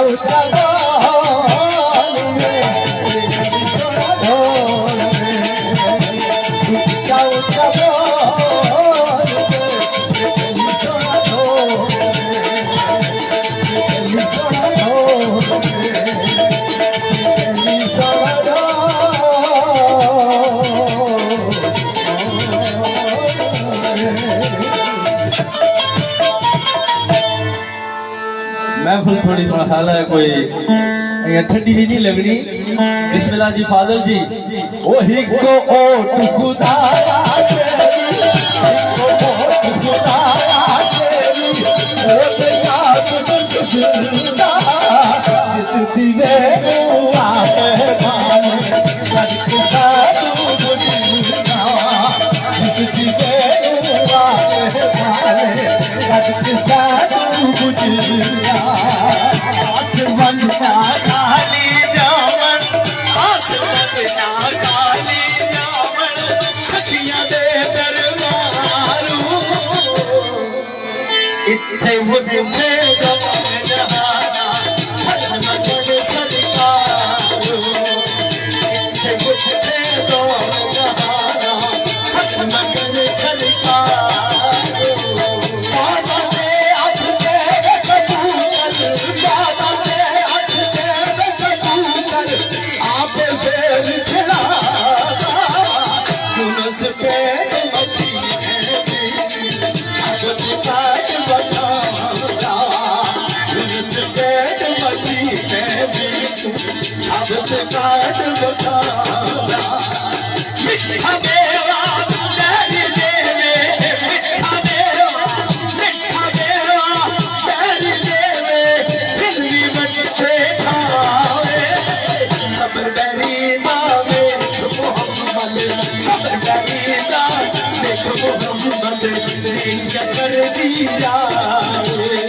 [SPEAKER 3] ऊंचा ढोल में सोना ढोल में ऊंचा ऊंचा ढोल में सोना ढोल में सोना ढोल में सोना
[SPEAKER 1] महफिल थोड़ी हाल है कोई ठंडी भी नहीं लगनी बिस्मिल्लाह जी फादल जी ओ हिको ओ टुकुदाया तेरी हिको ओ टुकुदाया तेरी ओ तेरा तुझ सुजुदा जिस दिवे हुआ पहचान करके साधु बुझना जिस दिवे हुआ पहचान करके साधु बुझना आसमान का काली जामन आसमान का काली जामन सखियां दे दरबारू इत्थे मुझे गम जहाना मगन सरकारू इत्थे मुझे गम जहाना मगन सरकारू बाबा दे अख दे कबूतर बाबा दे अख दे कबूतर आप फेर चढ़ाता यूनुस पे मची अब काट बताता यूनुस पे मची अब काट बताता मिठा देवा तेरी देवे मिठा देवा तेरी देवे फिर भी बच्चे खावे सब डरीदा देख मोहम्मद सब डरीदा देख मोहम्मद क्या कर दी जावे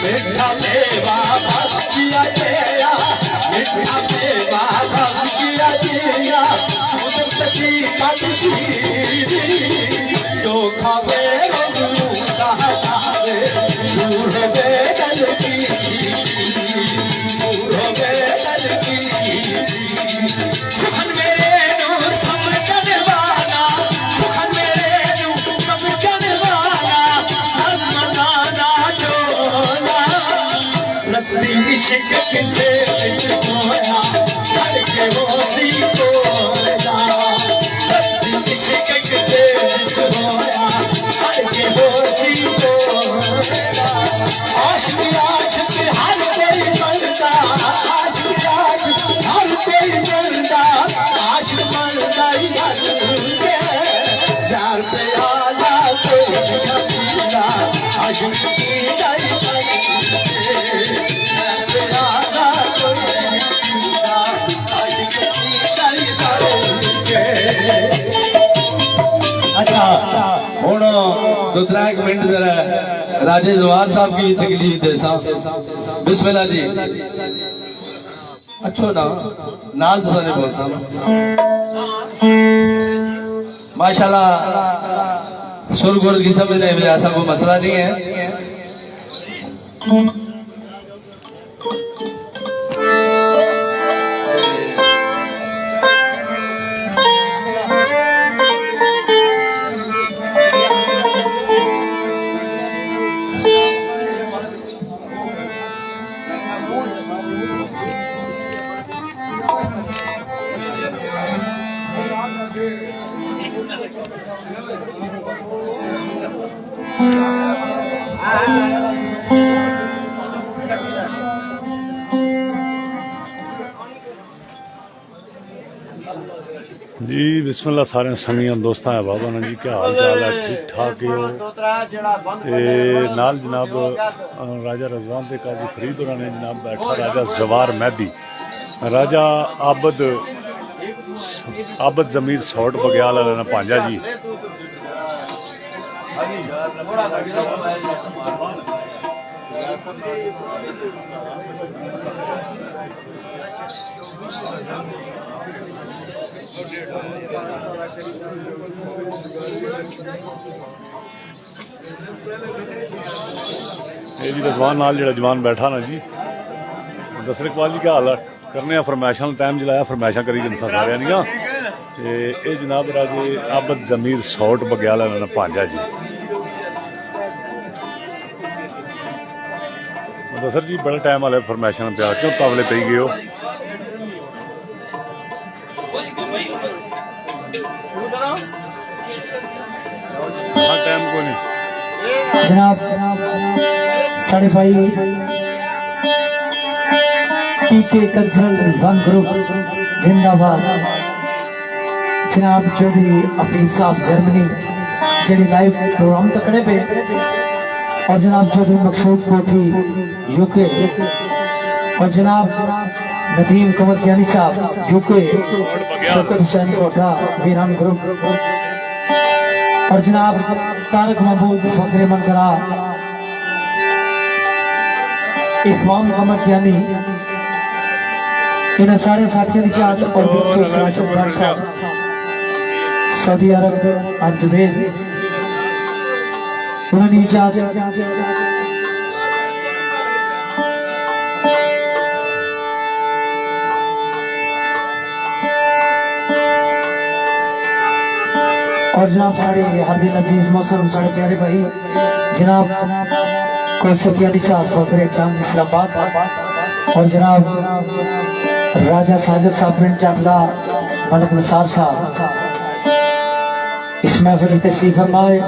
[SPEAKER 1] मिठा देवा भक्तिया दिया मिठा देवा भक्तिया दिया उदत की कदशीरी जो खावे रूह कहलावे दूर बेदल की दूर बेदल की सुखन मेरे नू समझन वाला सुखन मेरे नू समझन वाला मनाना चोला रत्ती इश्क किसे विच होया छड़ के वो सी कोला रत्ती इश्क किसे विच होया छड़ के वो सी कोला आशिक आशिक हर कोई बनदा आशिक आशिक हर कोई बनदा आशिक बनदा यार के जार पे आला कोई खपीला आशिक की दाई अच्छा हूँ दो त्रै मिनट जरा राजे जवार साहब की तकलीफ दे बिस्मिल्लाह जी अच्छो ना नाल तो नहीं बोल सा माशाल्लाह सुर गुर की समझ नहीं ऐसा कोई मसला नहीं है
[SPEAKER 4] जी बिस्मिल्लाह सारे संगियां दोस्तां बाबा ने जी क्या हाल चाल है ठीक ठाक हो ते नाल जनाब राजा रजवान ते काजी फरीद होरां ने जनाब बैठा राजा जवार मैदी राजा आबद जमीर सौट बग्याल वाले ने भांजा जी ये जी रजवान नाल जो जवान बैठा ना जी दसर इकबाल जी क्या हाल है करने फरमाइशा टाइम जलाया फरमाइशा करी जनसा सारे दियाँ ये जनाब राजे आबद जमीर सौट बग्याला ने भांजा जी दसर जी बड़ा टाइम वाले फरमाइशा प्या क्यों तावले पी गए हो हाँ टाइम को नहीं
[SPEAKER 2] जनाब साढ़े भाई पीके कल्चरल वन ग्रुप जिंदाबाद जनाब चौधरी हफीज साहब जर्मनी जेडी लाइव प्रोग्राम तकड़े पे और जनाब चौधरी मकसूद कोठी यूके और जनाब नदीम कमर कियानी साहब यूके शौकत हुसैन कोठा वीरान ग्रुप और जनाब तारक महमूद फकरे मनकरा इकबाल कमर कियानी इन सारे साथियों की चाहत और सऊदी अरब और जुबैर उन्होंने चाहत और जनाब साढ़े हरदिल अजीज मौसम साढ़े प्यारे भाई जनाब कौसफी अली साहब फखरे चांद इस्लामाबाद और जनाब राजा साजिद साहब पिंड चाटला मलिक निसार साहब इस महफिल में तशरीफ फरमाए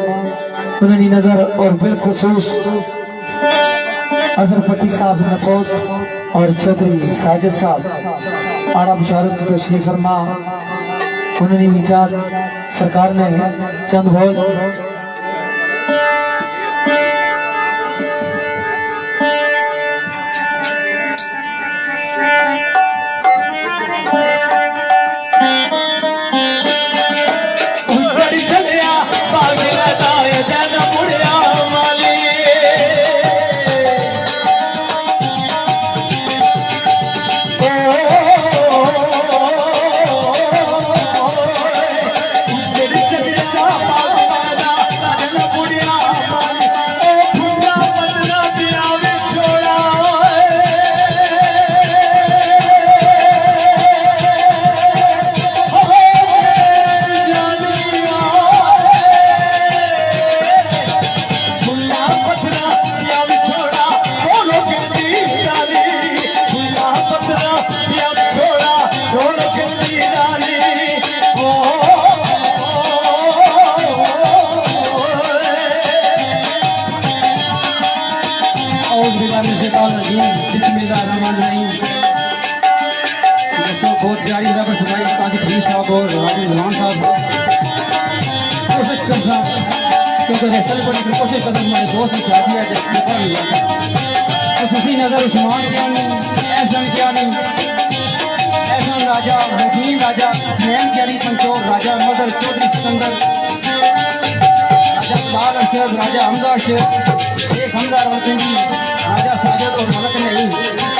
[SPEAKER 2] उन्होंने नजर और बिलखुसूस अजहर पट्टी साहब नकोद और चौधरी साजिद साहब आड़ा बुशारत तशरीफ फरमा उन्होंने इजाज सरकार ने चंद बोल बहुत प्यारी जगह पर सुनाई काजी खलील साहब और राजे जवान साहब कोशिश कर साहब क्योंकि रेसल पर कोशिश कर हमारे दोस्त ने शादी है उसी नजर उस्मान क्या नहीं ऐसा क्या नहीं ऐसा राजा हकीम राजा स्नैन क्यारी पंचोर राजा मदर चौधरी सिकंदर राजा लाल अरशद राजा हमदा अरशद शेख हमदा रवतंगी राजा साजद और मलक नहीं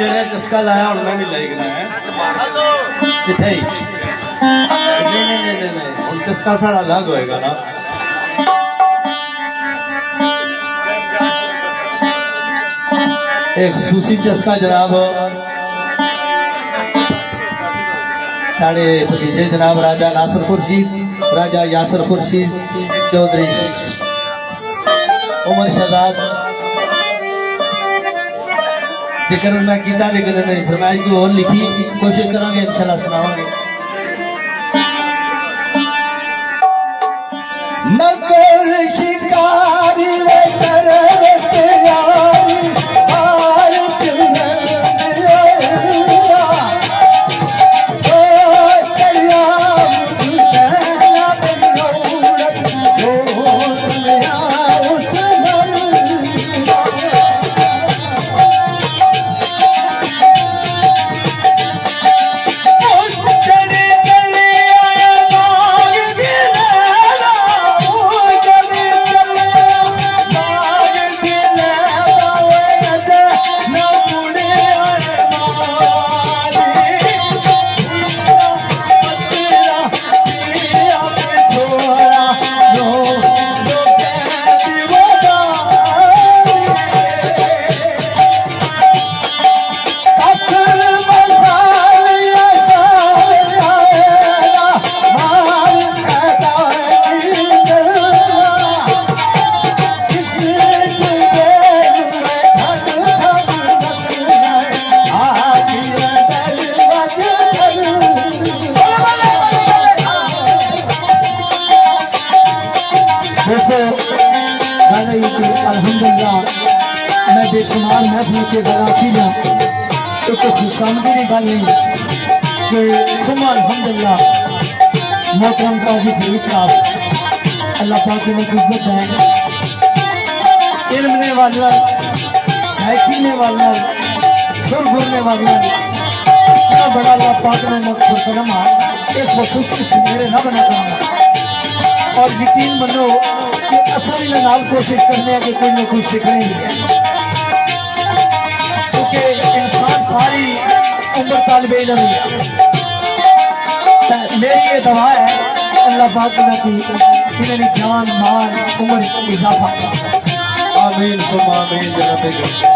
[SPEAKER 1] जेड़ा चस्का लाया हूं मैं भी लेगना है किथे ही नहीं हुन चस्का साड़ा अलग होएगा ना एक खसूसी चस्का जनाब साढ़े भतीजे जनाब राजा नासिर खुर्शीद राजा यासर खुर्शीद चौधरी उमर शहजाद जिक्र मैं किया लेकिन मेरी फरमाइश को और लिखी कोशिश करांगे इंशाल्लाह सुनावांगे
[SPEAKER 3] मगर शिकारी वे करते यारी हार चंदरिया ओ करिया मुझे बनौरत ओ दुनिया उस अल्हम्दुलिल्लाह मैं बेशुमार महफिल के गराफीला तो खुशामदी की गल नहीं कि सुमा अल्हम्दुलिल्लाह मोहतरम काजी फरीद साहब अल्लाह पाक की इज्जत है इल्म ने वाला गायकी ने वाला सुर घूरने वाला इतना बड़ा अल्लाह पाक ने मकबूल करम एक खसूसी सुमेरे न बना करना और यकीन मनो कि असल में नाल कोशिश करने कि कोई ना कुछ सीखने ही है क्योंकि इंसान सारी उम्र तालिब इल्म ही है मेरी ये दवा है अल्लाह पाक की इन्हें जान माल उम्र इजाफा
[SPEAKER 1] आमीन सुमा आमीन जनाब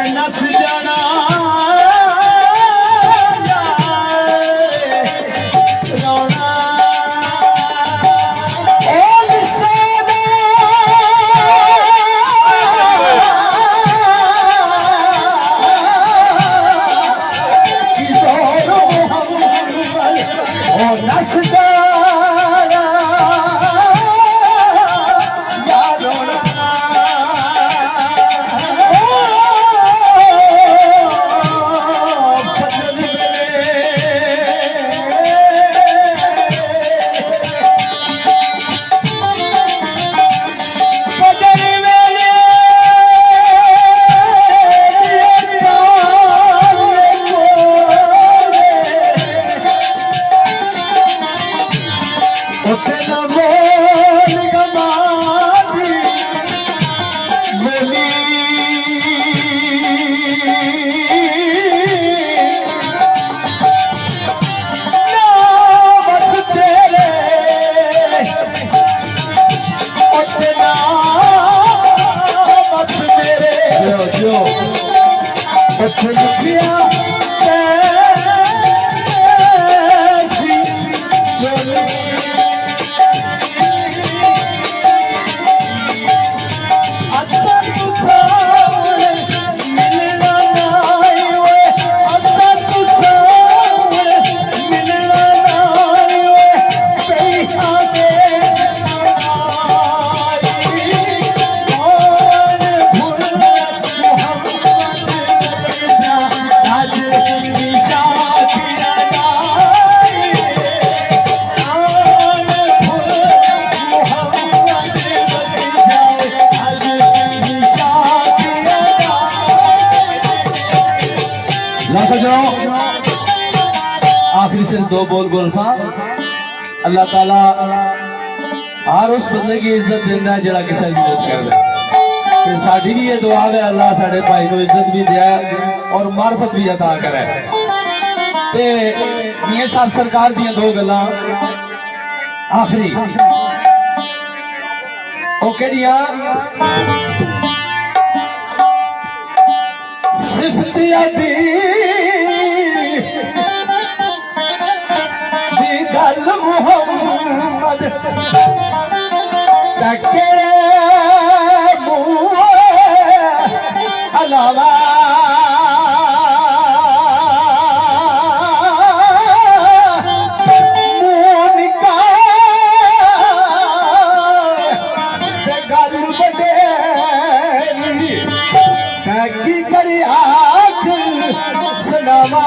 [SPEAKER 3] नस जाना रोना नस जाना या रोना
[SPEAKER 1] दो बोल बोल सा अल्लाह ताला हर उस बंदे की इज्जत देना है जरा किसी की इज्जत कर दे ते साडी भी ये दुआ है अल्लाह साडे भाई को इज्जत भी दिया और मार्फत भी अता करे ते मियां साहब सरकार दी दो गल्लां आखिरी ओ केड़ियां सिफत दी गल मुहम्मद तके मुँह अलावा मुँह निकाल ते गल बडेरी की करी आख सुनावा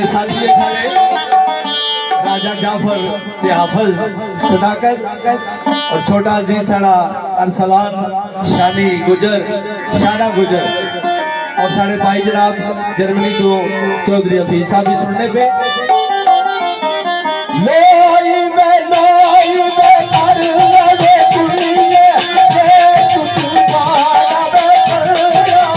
[SPEAKER 1] साथी सारे राजा जाफर ते हाफिज सदाकत और छोटा अजीज साड़ा अरसलान शानी गुजर शाना गुजर और साढ़े भाई जनाब जर्मनी तो चौधरी हफीज साहब भी सुनने पे लोई में कर लगे कुड़िए के तू मारा बे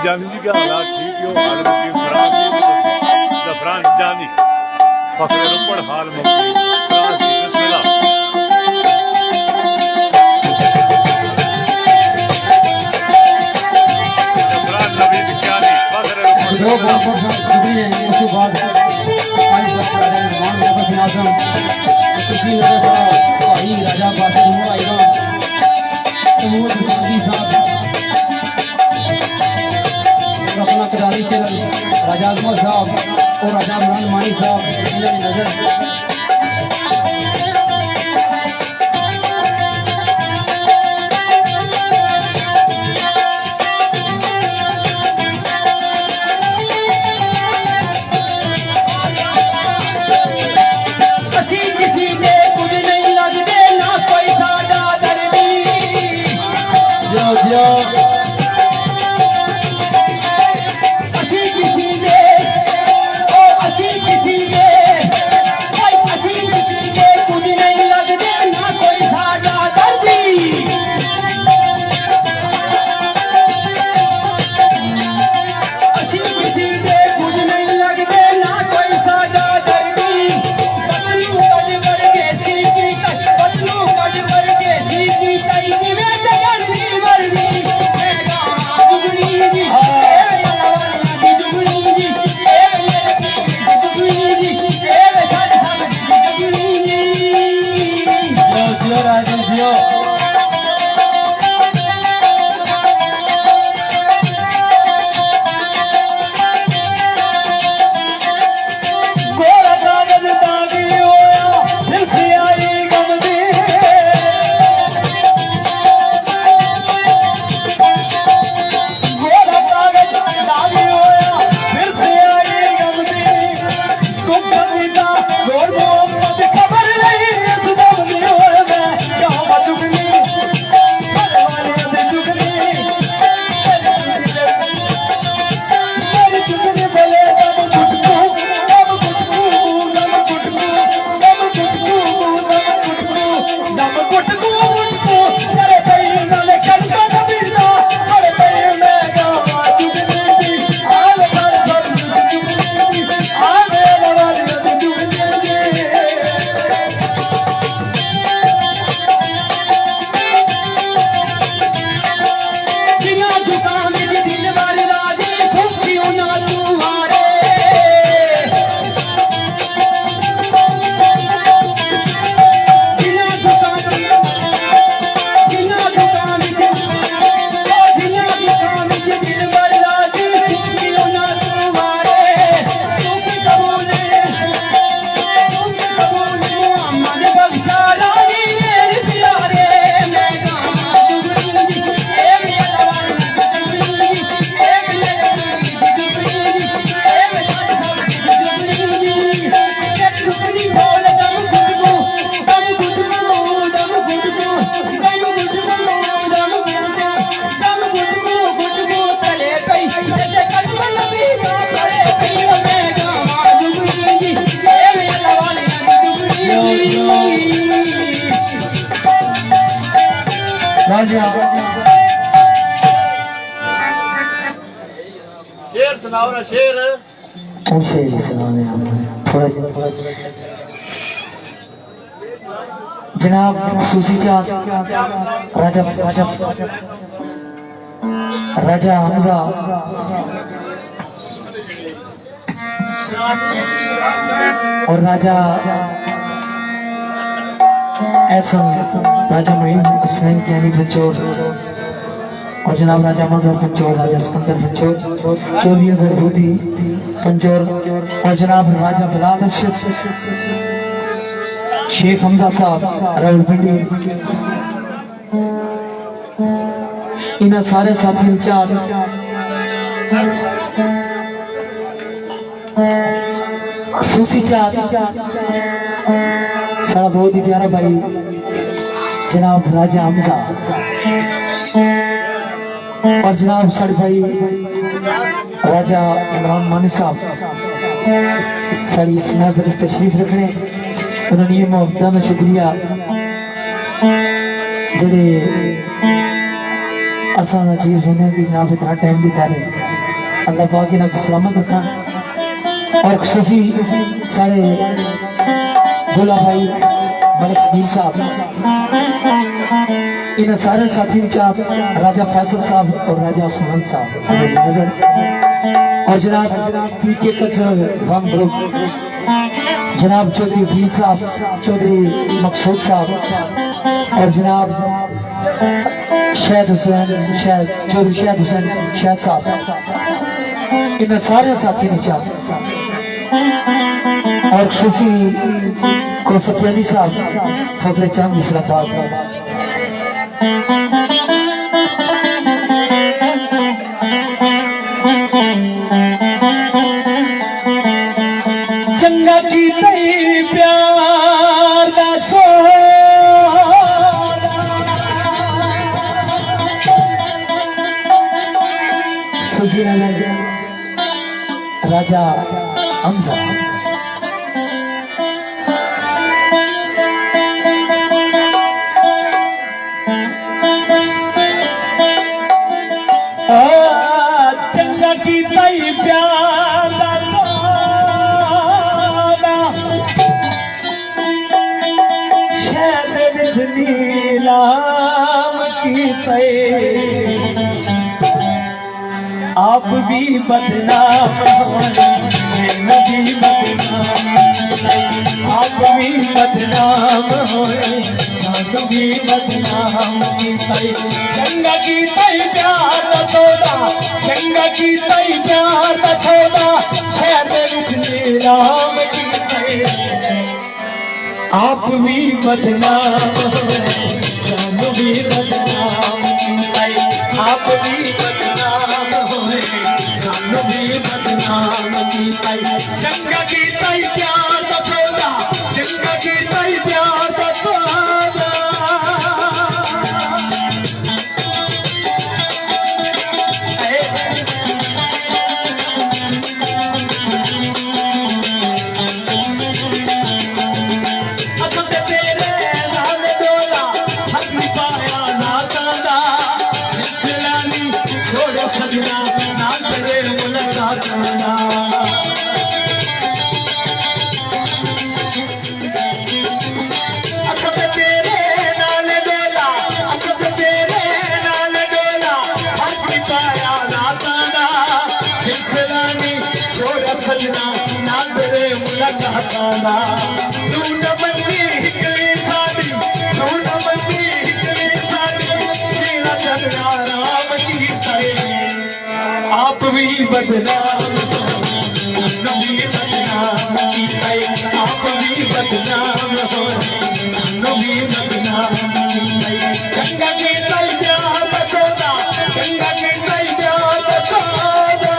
[SPEAKER 5] जानी जी का हालात ठीक हो हाल मुकी फरासी जफरान जानी फखर ऊपर हाल मुकी फरासी बिस्मिल्लाह जफरान नबी जानी फखर ऊपर
[SPEAKER 3] दो बहुत बहुत शुक्रिया उसके बाद भाई साहब रहमान नबस आजम सुखी नगर साहब भाई राजा बादशाह आईरान तमूद गांधी साहब अपना कदारी चरण राजा अजमल साहब और राजा इमरान मानी साहब इन्होंने नजर गया
[SPEAKER 1] शेर सुनाओ ना शेर।
[SPEAKER 2] और शेर ही सुनाने थोड़ा जनाब सूसी चाँद राजा राजा हमजा और राजा ऐसा राजा मोइन हुसैन यानी पंचोर और जनाब राजा मजहर पंचोर, राजा सिकंदर पंचोर, चौधरी गरबूदी पंचोर और जनाब राजा बिलाल अशरफ, शेख हमजा साहब रावलपिंडी, इन सारे साथी विचार खसूसी चार सारा बहुत ही प्यारा भाई जनाब राजा हमजा और जनाब सारे भाई राजा इमरान मानी साहब सारी इस महफिल में तशरीफ रखने उन्होंने मुफ्ता में शुक्रिया जेडे आसान चीज होने की जनाब इतना टाइम भी करे अल्लाह पाक इन्हें सलामत रखना और खुशी सारे भोला भाई मलिक समीर साहब इन सारे साथी विचार राजा फैसल साहब और राजा उस्मान साहब नजर और जनाब पी के कचर वन ग्रुप जनाब चौधरी फीस साहब, चौधरी मकसूद साहब और जनाब शहद हुसैन चौधरी शहद हुसैन शहद साहब इन सारे साथी विचार और खुशी को सत्यानी साहब फकरे चांद इस्लामाबाद
[SPEAKER 3] चंगा की तई प्यार दा
[SPEAKER 2] सुजी राजा हमजा
[SPEAKER 3] चंगा की तई प्यार दा शहर विच नीलाम की तई आप भी बदनाम नबी बदनाम आप भी बदनाम होए साधु भी बदनाम की तई गंगा की तई प्यार दा सौदा गंगा की तई प्यार दा सौदा शहर विच नीलाम की तई आप भी बदनाम होए साधु भी बदनाम की तई आप भी बदनाम होए सानू भी बदनाम की तई चंगा की तई प्यार दा सौदा चंगा की तई प्यार दा सौदा असल तेरे नाल डोला हक नहीं पाया नाता दा सिलसिला नहीं छोड़ो सजना ना तेरे मुलाकात ना असल तेरे नाल डोला असल तेरे नाल डोला हक नहीं पाया नाता दा सिलसिला नहीं छोड़ो सजना ना तेरे मुलाकात ना तू न बंदी हिकड़ी साडी तू न बंदी हिकड़ी साडी जीना चलना राम की तई आप भी बदनाम सानू भी बदनाम की तई आप भी बदनाम हो सानू भी बदनाम की तई गंगा की तई प्यार दा सौदा गंगा की तई प्यार दा सौदा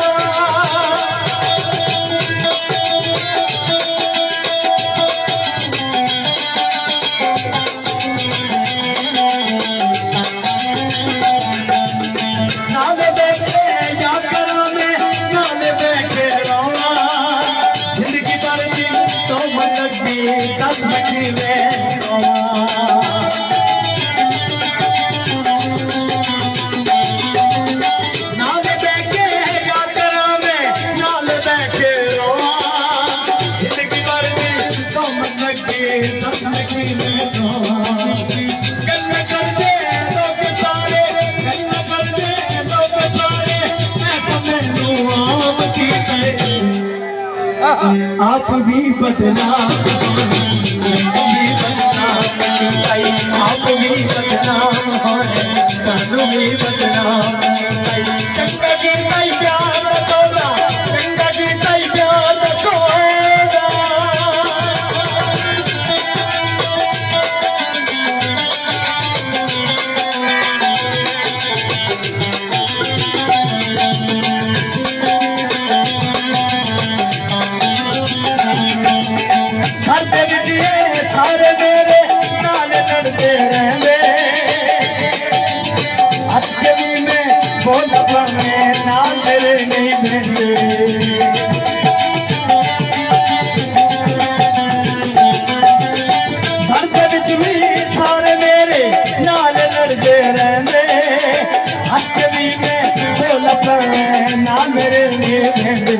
[SPEAKER 3] नाले बैठे याद करा मैं नाले बैठे रोवा जिंदगी भर की तो मदद दी 10 मिनट में रोवा भी बदनाम सानू भी बदनाम ताई आप भी बदनाम होए सानू भी बदनाम ताई चंगा जी ताई प्यार दा सौदा चंगा जी ताई प्यार दा सौदा घर दे विच ये सारे मेरे नाल लड़दे रहंदे हस के भी मैं बोल पवे ना मेरे नहीं देंदे घर दे विच भी सारे मेरे नाल लड़दे रहंदे हस के भी मैं बोल पवे ना मेरे नहीं देंदे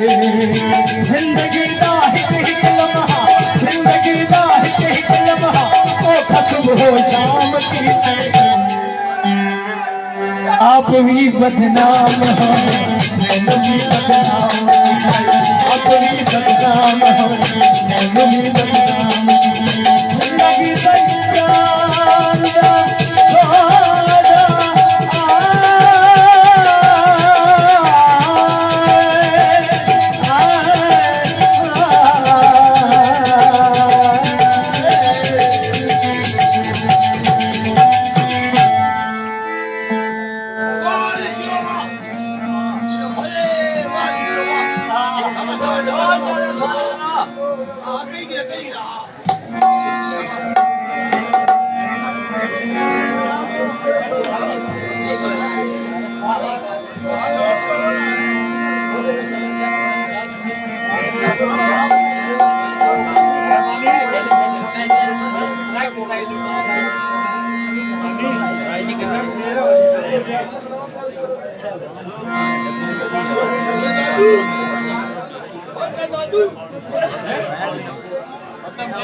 [SPEAKER 3] जिंदगी दा हिक लम्हा जिंदगी दा हिक लम्हा ओ खसम हो शाम की आप भी बदनाम हो मैं भी बदनाम आप भी बदनाम हो मैं भी बदनाम जिंदगी दा प्यार दा सौदा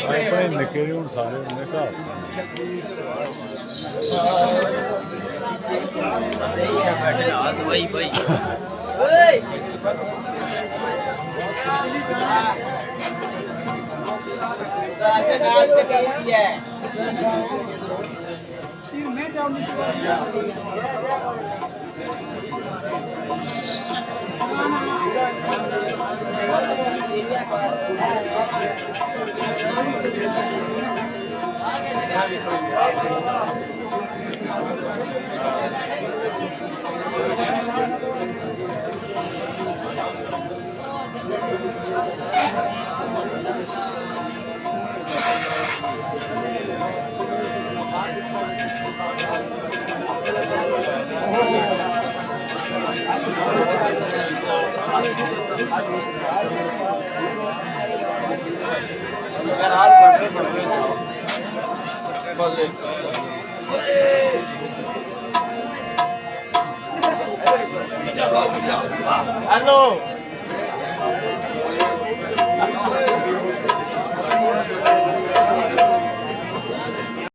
[SPEAKER 5] ਆਪਣੇ ਨਿੱਕੇ ਹੁਣ ਸਾਰੇ ਉਹਨੇ ਘਰ
[SPEAKER 3] हेलो